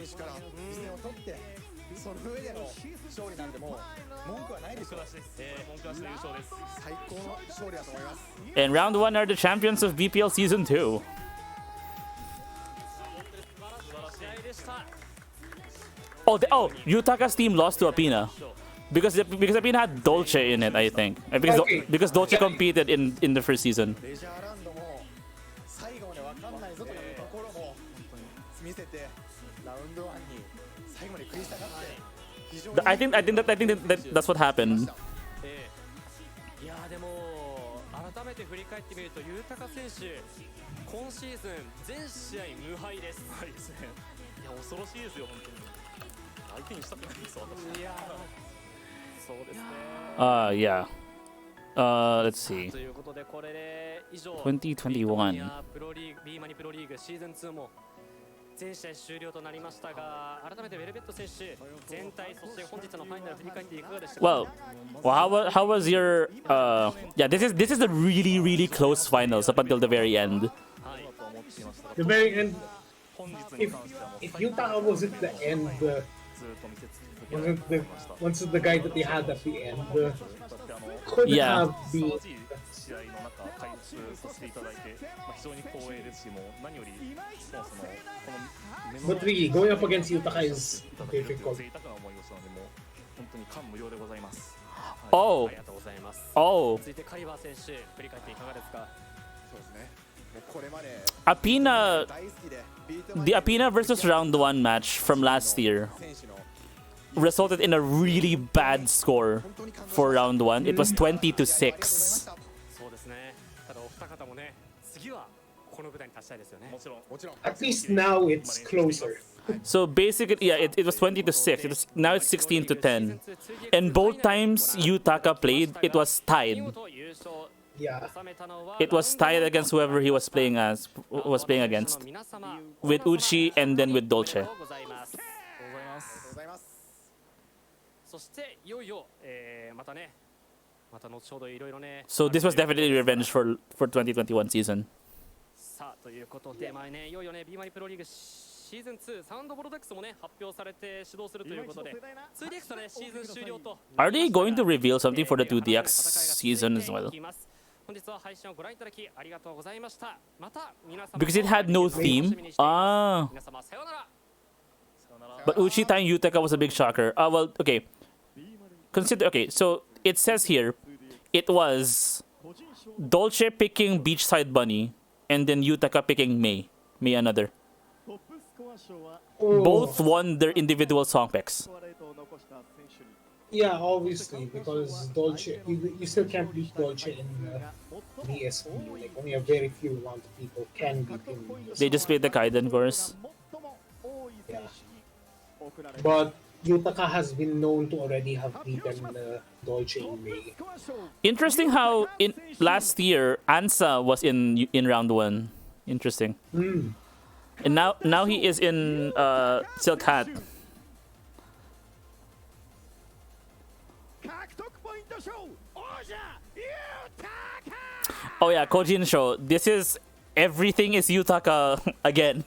And round 1 are the champions of BPL Season 2. Yutaka's team lost to Apina. Because Apina had Dolce in it, I think. Because Dolce competed in the first season. I think that's what happened. 改めて振り返ってみると豊選手今シーズン全試合無敗です。はいですね。いや恐ろしいですよ本当に。相手にしたくないです私。いやそうですね。Yeah. Let's see. ということでこれで以上2021プロリーグ Bemani プロリーグシーズン2も全試合終了となりましたが、改めてベルベット選手全体、そして本日のファイナル振り返っていかがでしたか？ How was your yeah, this is a really close finals up until the very end. The very end. If Yutaka was at the end, wasn't the guy that they had at the end, could Yeah. have been. 試合の中解説させていただいて、非常に光栄ですし、もう何よりもうそのこの But really, going up against Yutaka is difficult. 贅沢な思いをしたので、もう本当に感無量でございます。 Oh. ありがとうございます。 Oh. 続いてカリバー選手振り返っていかがですか？そうですね。もうこれまで Apina, 大好きで the Apina versus round 1 match from last year resulted in a really bad score for round 1. It was 20-6. そうですね。ただお二方もね、次はこの舞台に立ちたいですよね。もちろん。 At least now it's closer. So basically, yeah, it was 20-6. It was now it's 16-10, and both times Yutaka played, it was tied. Yeah. It was tied against whoever he was playing against, with Uchi and then with Dolce. そしていよいよまたね、また後ほどいろいろね。 So this was definitely revenge for 2021 season. さあということで、まあね、いよいよね、Bemani Pro League シーズン2サウンドボロデックスもね発表されて始動するということで、2DX のねシーズン終了と。 Are they going to reveal something for the 2DX season as well? 本日は配信をご覧いただきありがとうございました。また皆様 Because it had no theme. Ah. 皆様さようなら。 But Uchi tying Yutaka was a big shocker. Well, okay. Consider, okay, so it says here, it was Dolce picking Beachside Bunny, and then Yutaka picking May another. Both won their individual song picks. Yeah, obviously, because Dolce, you still can't beat Dolce in DSP. Like, only a very few amount of people can beat him. They just played the Kaiden course. Yeah. But Yutaka has been known to already have beaten Dolce in May. Interesting how in last year Ansa was in round 1. Interesting. Mm. And now he is in Silk Hat. Oh yeah, Kojin show. This is everything is Yutaka again.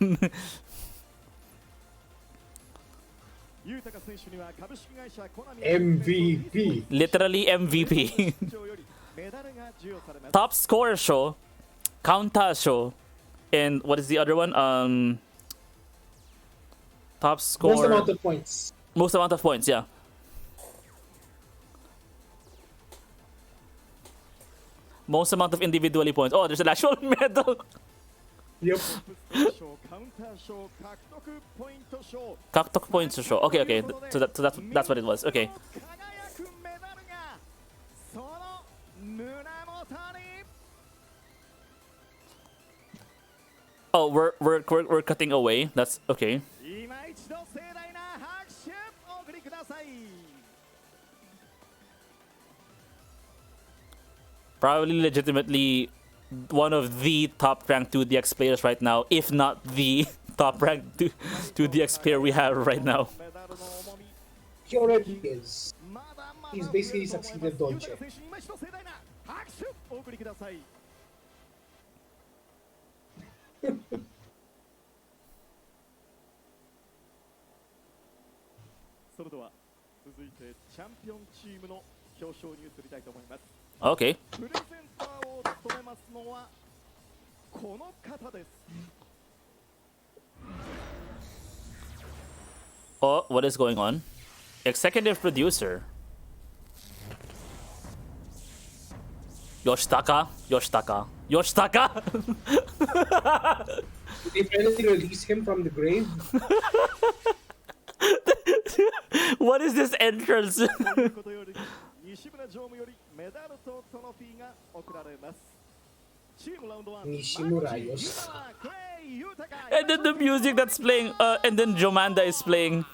MVP. Literally MVP. Top scorer show, counter show, and what is the other one? Top score. Most amount of points. Most amount of points, yeah. Most amount of individually points. Oh, there's an actual medal. Yep. Kaktok points to show. Okay. So that's what it was. Okay. Oh, we're cutting away. That's okay. Probably legitimately one of the top ranked 2DX players right now, if not the top ranked 2DX player we have right now. He already is. He's basically succeeded Dolce. Okay. Oh, what is going on? Executive producer. Yoshitaka. Did they finally release him from the grave? What is this entrance? Nishimura Yoshitaka. And then the music that's playing, and then Jomanda is playing.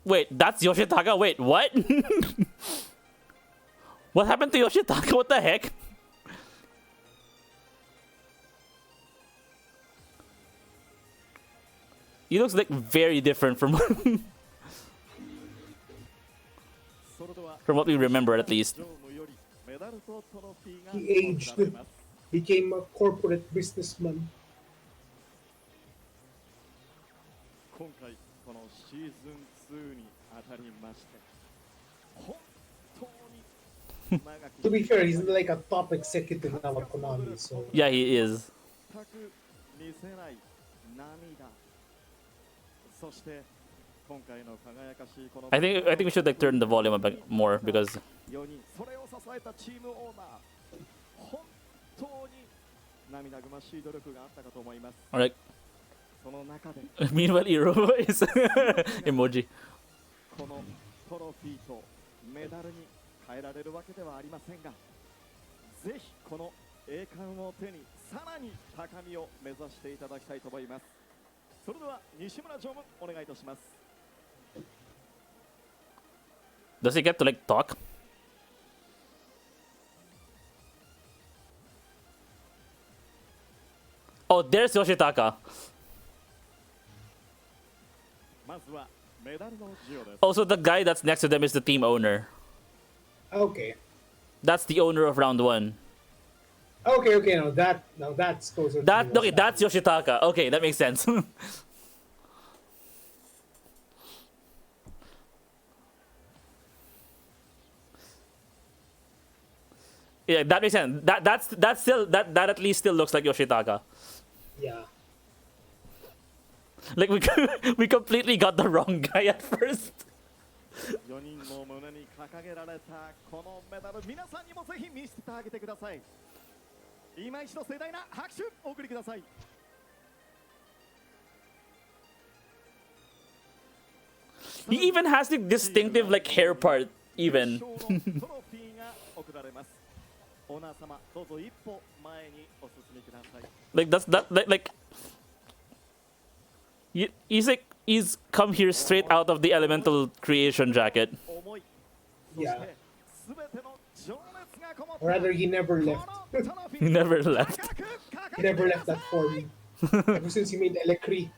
Wait, that's Yoshitaka? Wait, what? What happened to Yoshitaka? What the heck? He looks like very different from from what we remember at least. He aged, became a corporate businessman. 今回このシーズン2に当たりまして本当に To be fair, he's like a top executive now at Konami, so... Yeah, he is. 全く見せない涙そして今回の輝かしいこの I think we should like turn the volume a bit more because 4人それを支えたチームオーナー本当に涙ぐましい努力があったかと思います alright. その中で Meanwhile, Iro is emoji. このトロフィーとメダルに変えられるわけではありませんがぜひこの栄冠を手にさらに高みを目指していただきたいと思いますそれでは西村常務お願いいたします Does he get to like talk? Oh, there's Yoshitaka. Also, the guy that's next to them is the team owner. Okay. That's the owner of round 1. Okay, now that's closer. Okay, that's Yoshitaka. Okay, that makes sense. Yeah, that makes sense. That at least still looks like Yoshitaka. Yeah. Like we completely got the wrong guy at first. 4人の胸に掲げられたこのメダル皆さんにもぜひ見せてあげてください今一度盛大な拍手お送りください He even has the distinctive like hair part even. トロフィーが贈られますオーナー様どうぞ一歩前にお進みください Like like he's come here straight out of the elemental creation jacket. Yeah. Or rather, he never left. He never left. He never left that form. Ever since he made Electri.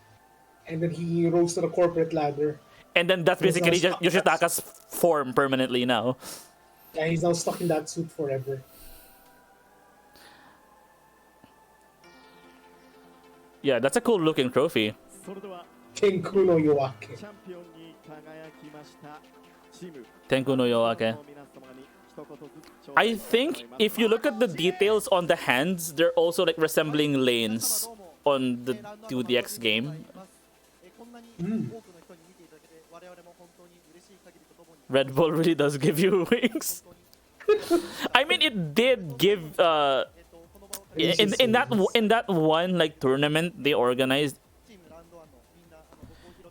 And then he rose to the corporate ladder. And then that's basically just Yoshitaka's form permanently now. Yeah, he's now stuck in that suit forever. Yeah, that's a cool looking trophy. Tenku no Yoake. Tenku no Yoake. I think if you look at the details on the hands, they're also like resembling lanes on the 2DX game. Red Bull really does give you wings. I mean, it did give in that one like tournament they organized.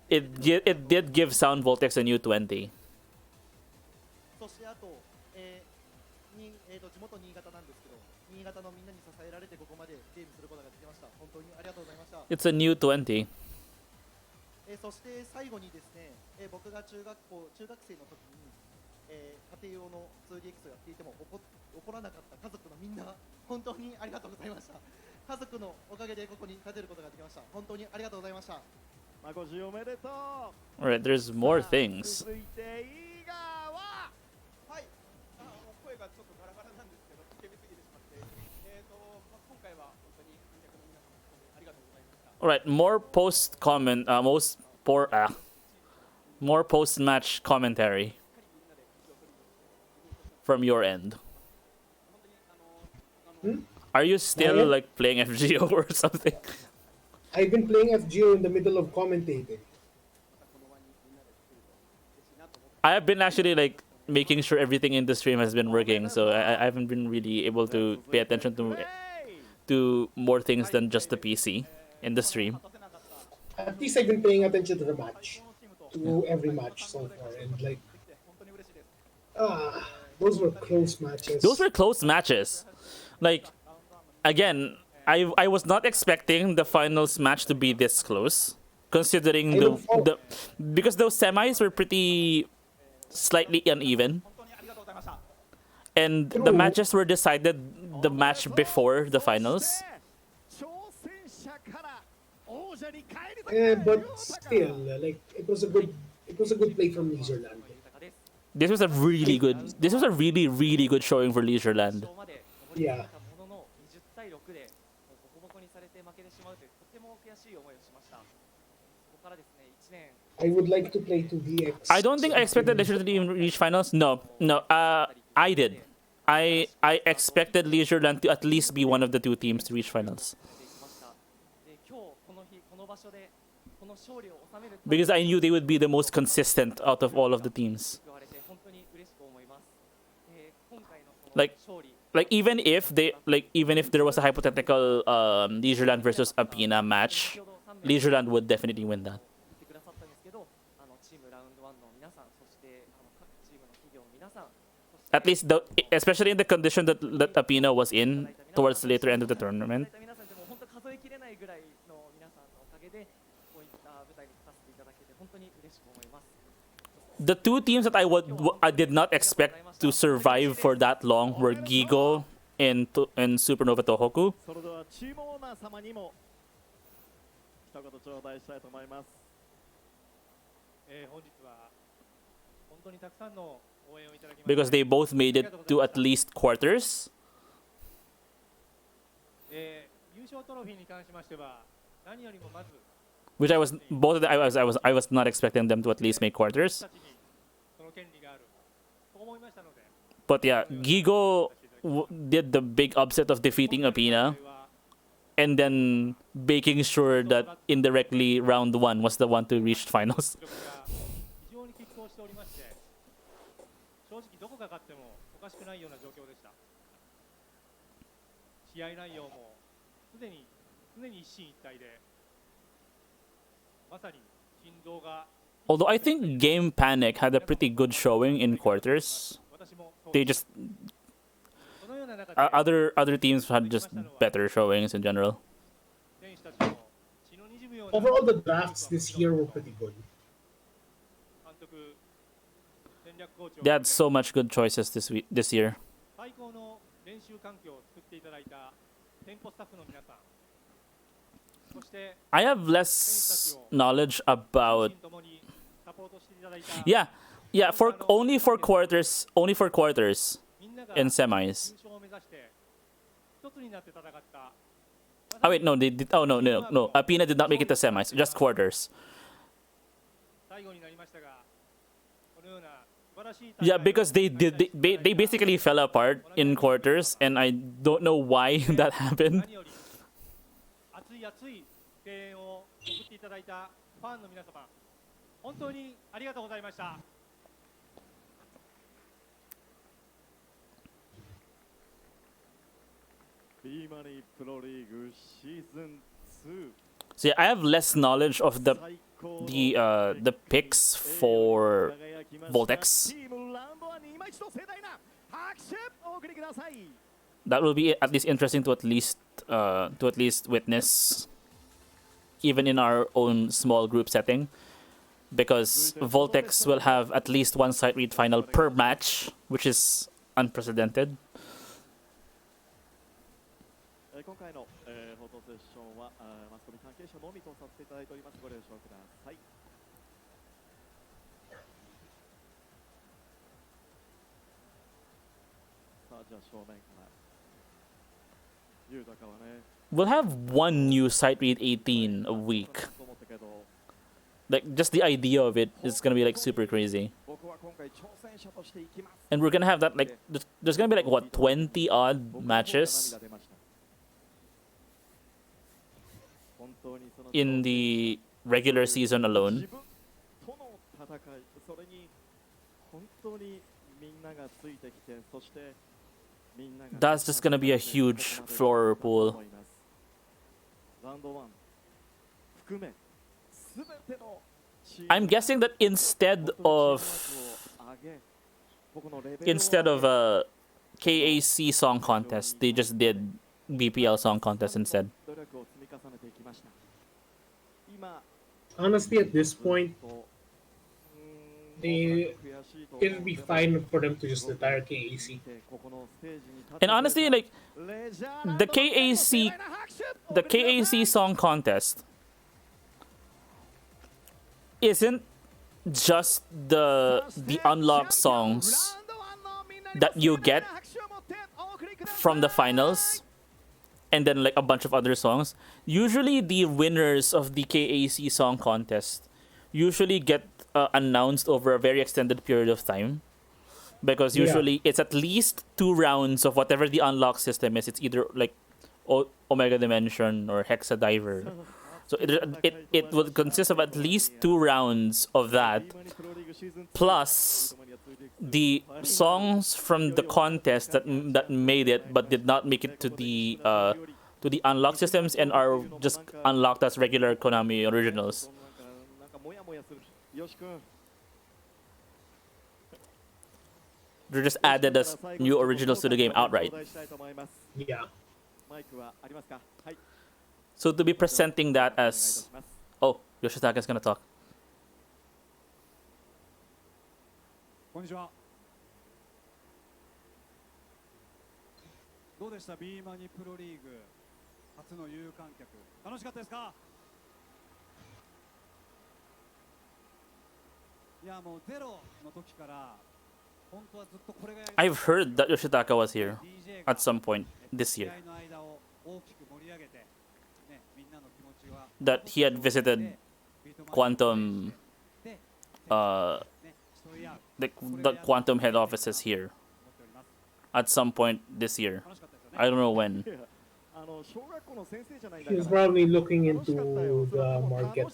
It did give Sound Voltex a new 20. It's a new 20. そして最後にですね、僕が中学生の時に、家庭用の 2DX をやっていても怒らなかった家族のみんな本当にありがとうございました。家族のおかげでここに立てることができました。本当にありがとうございました。MAKO-Gおめでとう。Alright, there's more things. 続いて伊賀ははい。声がちょっとガラガラなんですけど、叫びすぎてしまって、今回は本当に観客の皆様ありがとうございました。Alright, more more post-match commentary from your end. Are you still like playing FGO or something? I've been playing FGO in the middle of commentating. I have been actually like making sure everything in the stream has been working, so I haven't been really able to pay attention to more things than just the PC in the stream. At least I've been paying attention to the match, to every match so far, and like, those were close matches. Those were close matches. Like, again, I was not expecting the finals match to be this close, considering because those semis were pretty slightly uneven, and the matches were decided the match before the finals. But still, like it was a good play from Leisureland. This was a really good showing for Leisureland. Yeah. I would like to play 2DX. I don't think I expected Leisureland to even reach finals. No. I did. I expected Leisureland to at least be one of the two teams to reach finals. Because I knew they would be the most consistent out of all of the teams. Like even if there was a hypothetical Leisureland versus Apina match, Leisureland would definitely win that. At least, especially in the condition that Apina was in towards the later end of the tournament. The two teams that I did not expect to survive for that long were Gigo and Supernova Tohoku. Because they both made it to at least quarters. Which I was not expecting them to at least make quarters. But yeah, Gigo did the big upset of defeating Apina and then making sure that indirectly round 1 was the one to reach finals. Although I think Game Panic had a pretty good showing in quarters. They just other teams had just better showings in general. Overall, the drafts this year were pretty good. They had so much good choices this year. I have less knowledge about. Yeah, only for quarters and semis. Oh wait, no, they did. Oh no. Apina did not make it to semis, just quarters. Yeah, because they basically fell apart in quarters, and I don't know why that happened. Bemani Pro League Season 2. So yeah, I have less knowledge of the picks for Voltex. That will be at least interesting to at least witness, even in our own small group setting, because Voltex will have at least one site read final per match, which is unprecedented. We'll have one new site read 18 a week. Like, just the idea of it is gonna be like super crazy. And we're gonna have that, like, there's gonna be like what, 20 odd matches in the regular season alone. That's just gonna be a huge floor pool. I'm guessing that instead of a KAC song contest, they just did BPL song contest instead. Honestly, at this point, it'll be fine for them to just retire KAC. And honestly, like, the KAC song contest isn't just the unlocked songs that you get from the finals and then like a bunch of other songs. Usually the winners of the KAC song contest usually get announced over a very extended period of time, because usually it's at least 2 rounds of whatever the unlock system is. It's either like Omega Dimension or Hexa Diver. So it will consist of at least 2 rounds of that, plus the songs from the contest that made it but did not make it to the unlock systems and are just unlocked as regular Konami originals. They're just added as new originals to the game outright. Yeah. So to be presenting that as... Oh, Yoshitaka is gonna talk. こんにちは。どうでした B マニプロリーグ初の有観客、楽しかったですか？いやもうゼロの時から本当はずっとこれがやりたい。 I've heard that Yoshitaka was here at some point this year. That he had visited Quantum, the Quantum head offices here at some point this year. I don't know when. He's probably looking into the market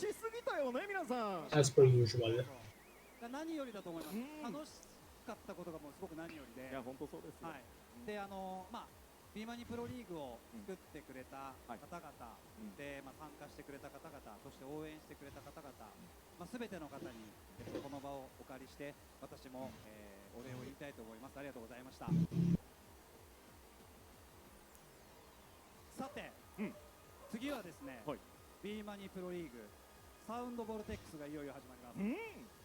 as per usual. 何よりだと思います。楽しかったことがもうすごく何よりで。いや本当そうですよ。はい。でビーマニプロリーグを作ってくれた方々、で参加してくれた方々、そして応援してくれた方々、すべての方にこの場をお借りして私もお礼を言いたいと思います。ありがとうございました。さて、次はですね、ビーマニプロリーグサウンドボルテックスがいよいよ始まります。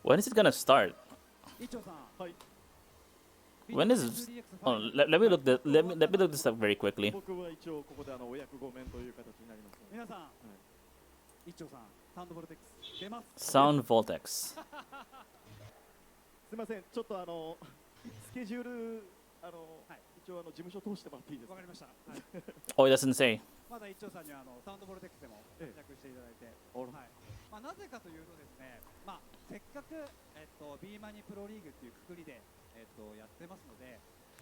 When is it gonna start? When is? Oh, let me look this up very quickly. 皆さん、一丁さん、サウンドボルテックス出ます。Sound Voltex. すみません、ちょっとスケジュール一応事務所通してもらっていいですか？わかりました。Oh, it doesn't say. まだ一丁さんにはサウンドボルテックスでも活躍していただいて、はい。なぜかというとですね、せっかくビーマニプロリーグっていうくくりでやってますので、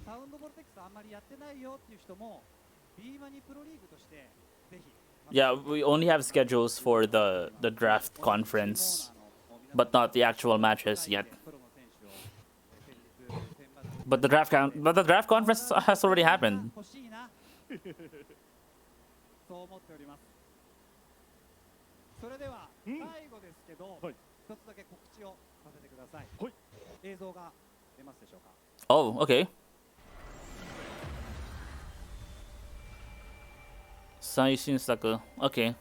サウンドボルテックスあんまりやってないよっていう人もビーマニプロリーグとしてぜひ。Yeah, we only have schedules for the draft conference, but not the actual matches yet. But the draft conference has already happened. そう思っております。それでは最後ですけど、一つだけ告知をさせてください。映像が出ますでしょうか。Oh, okay. 最新作. Okay.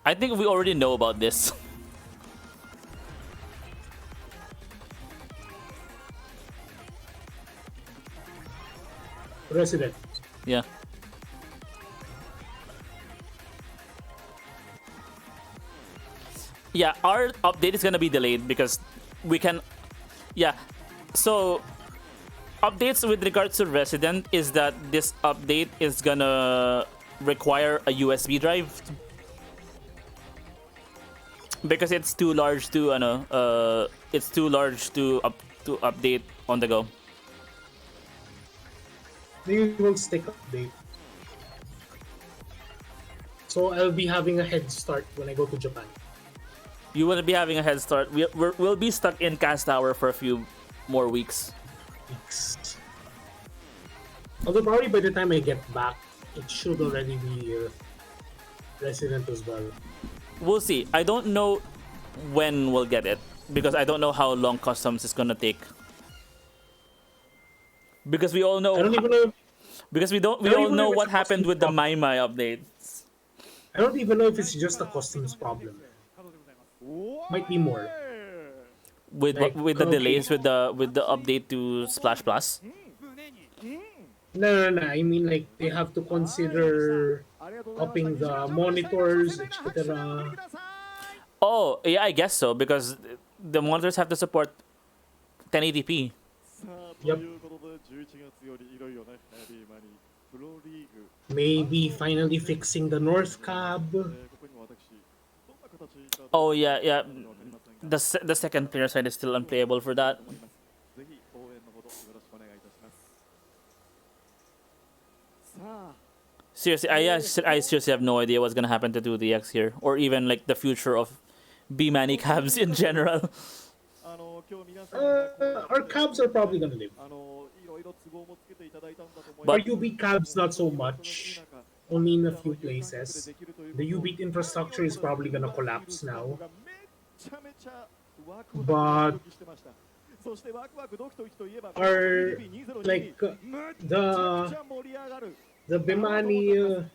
I think we already know about this. Resident. Yeah. Yeah, our update is gonna be delayed because we can. Yeah, so updates with regards to Resident is that this update is gonna require a USB drive because it's too large to update on the go. The usual stick update. So I'll be having a head start when I go to Japan. You will be having a head start. We'll be stuck in Cast Tower for a few more weeks. Although probably by the time I get back, it should already be Resident as well. We'll see. I don't know when we'll get it because I don't know how long customs is gonna take. Because we all know. I don't even know. Because we all know what happened with the Maimai updates. I don't even know if it's just a customs problem. Might be more. With the delays with the update to Splash Plus. No. I mean, like they have to consider upping the monitors, etc. Oh, yeah, I guess so, because the monitors have to support 1080p. さあということで11月よりいよいよねビーマニプロリーグ Maybe finally fixing the North Cab. ここにも私どんな形か Oh, yeah, yeah. The second player side is still unplayable for that. ぜひ応援のほどよろしくお願いいたしますさあ Seriously, I seriously have no idea what's gonna happen to 2DX here, or even like the future of Bemani cabs in general. Our cabs are probably gonna live. Our UB cabs not so much. Only in a few places. The UB infrastructure is probably gonna collapse now. But our like the Bemani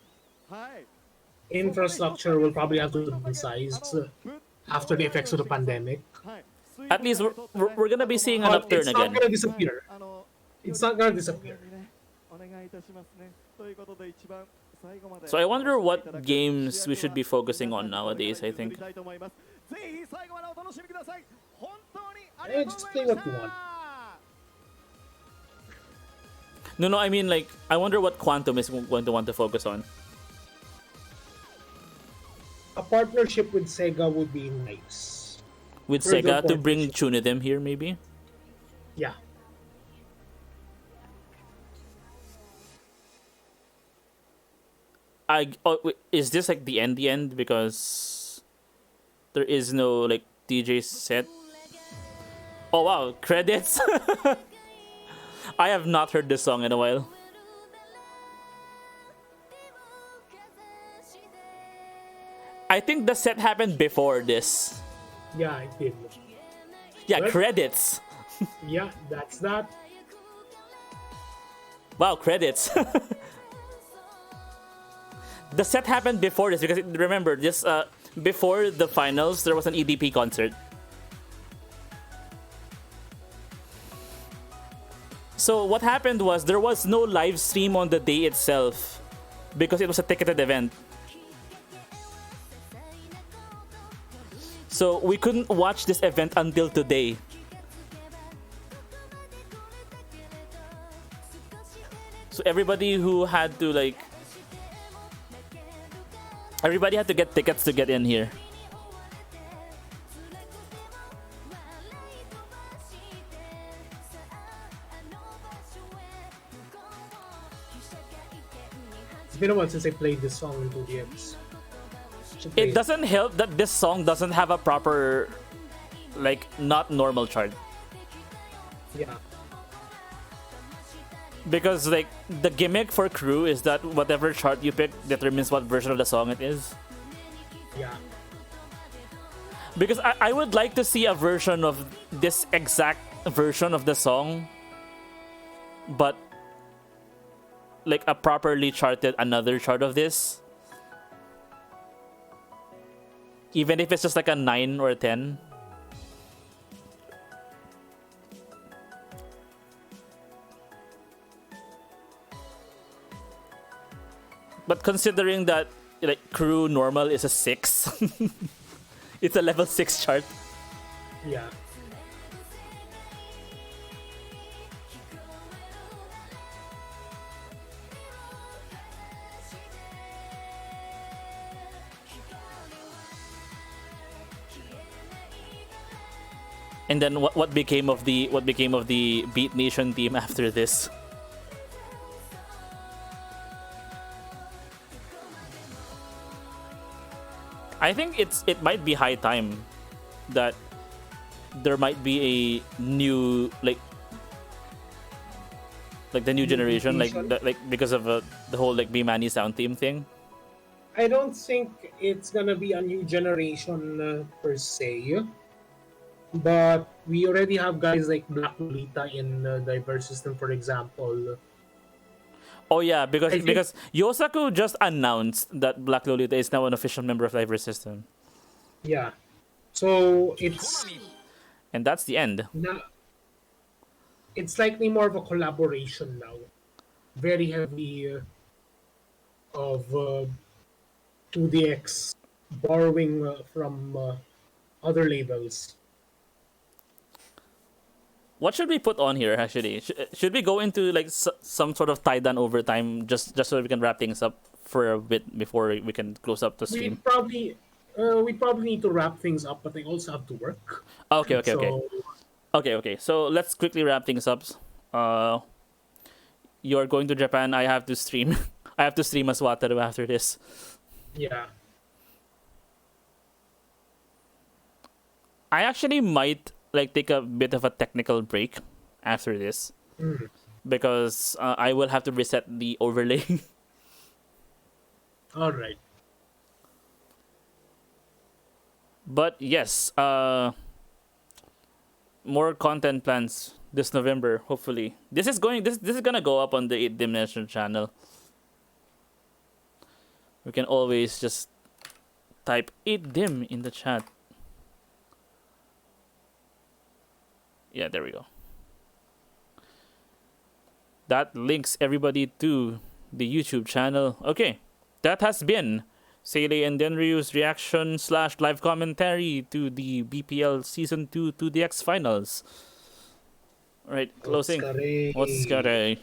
infrastructure will probably have to downsize after the effects of the pandemic. At least we're gonna be seeing an upturn it's again. Not gonna disappear. It's not gonna disappear. So I wonder what games we should be focusing on nowadays, I think. Just play what you want. No, I mean, like, I wonder what Quantum is going to want to focus on. A partnership with Sega would be nice. With Further Sega to bring Chunidem here, maybe? Yeah. Is this like the end? Because there is no like DJ set. Oh wow, credits! I have not heard this song in a while. I think the set happened before this. Yeah, it did. Yeah, What? credits. Yeah, that's that. Wow, credits. The set happened before this because remember this before the finals there was an EDP concert. So what happened was there was no live stream on the day itself because it was a ticketed event. So we couldn't watch this event until today. So everybody who had to like everybody had to get tickets to get in here. It's been a while since I played this song in 2DX. It doesn't help that this song doesn't have a proper, like, not normal chart. Yeah. Because, like, the gimmick for Crew is that whatever chart you pick determines what version of the song it is. Yeah. Because I would like to see a version of this exact version of the song, but, like, a properly charted another chart of this. Even if it's just like a 9 or a 10. But considering that like Crew normal is a 6, it's a level 6 chart. Yeah. And then what became of the Beat Nation team after this? I think it might be high time that there might be a new like the new generation like because of the whole like Bemani sound team thing. I don't think it's gonna be a new generation per se, but we already have guys like Black Lolita in Diverse System, for example. Oh yeah, because Yosaku just announced that Black Lolita is now an official member of Diverse System. Yeah, so and that's the end. It's likely more of a collaboration now, very heavy of 2DX borrowing from other labels. What should we put on here actually? Should we go into like some sort of tie-down overtime just so we can wrap things up for a bit before we can close up the stream? We probably need to wrap things up, but I also have to work. Okay. So, Okay. So let's quickly wrap things up. You're going to Japan. I have to stream. I have to stream as Wataru after this. yeah. I actually might like take a bit of a technical break after this because I will have to reset the overlay. All right. But yes, more content plans this November. Hopefully, this is gonna go up on the 8 Dimension channel. We can always just type 8dim in the chat. Yeah, there we go. That links everybody to the YouTube channel. Okay, that has been Seele and Denryu's reaction / live commentary to the BPL Season 2 2DX Finals. Alright, closing. What's KUREI?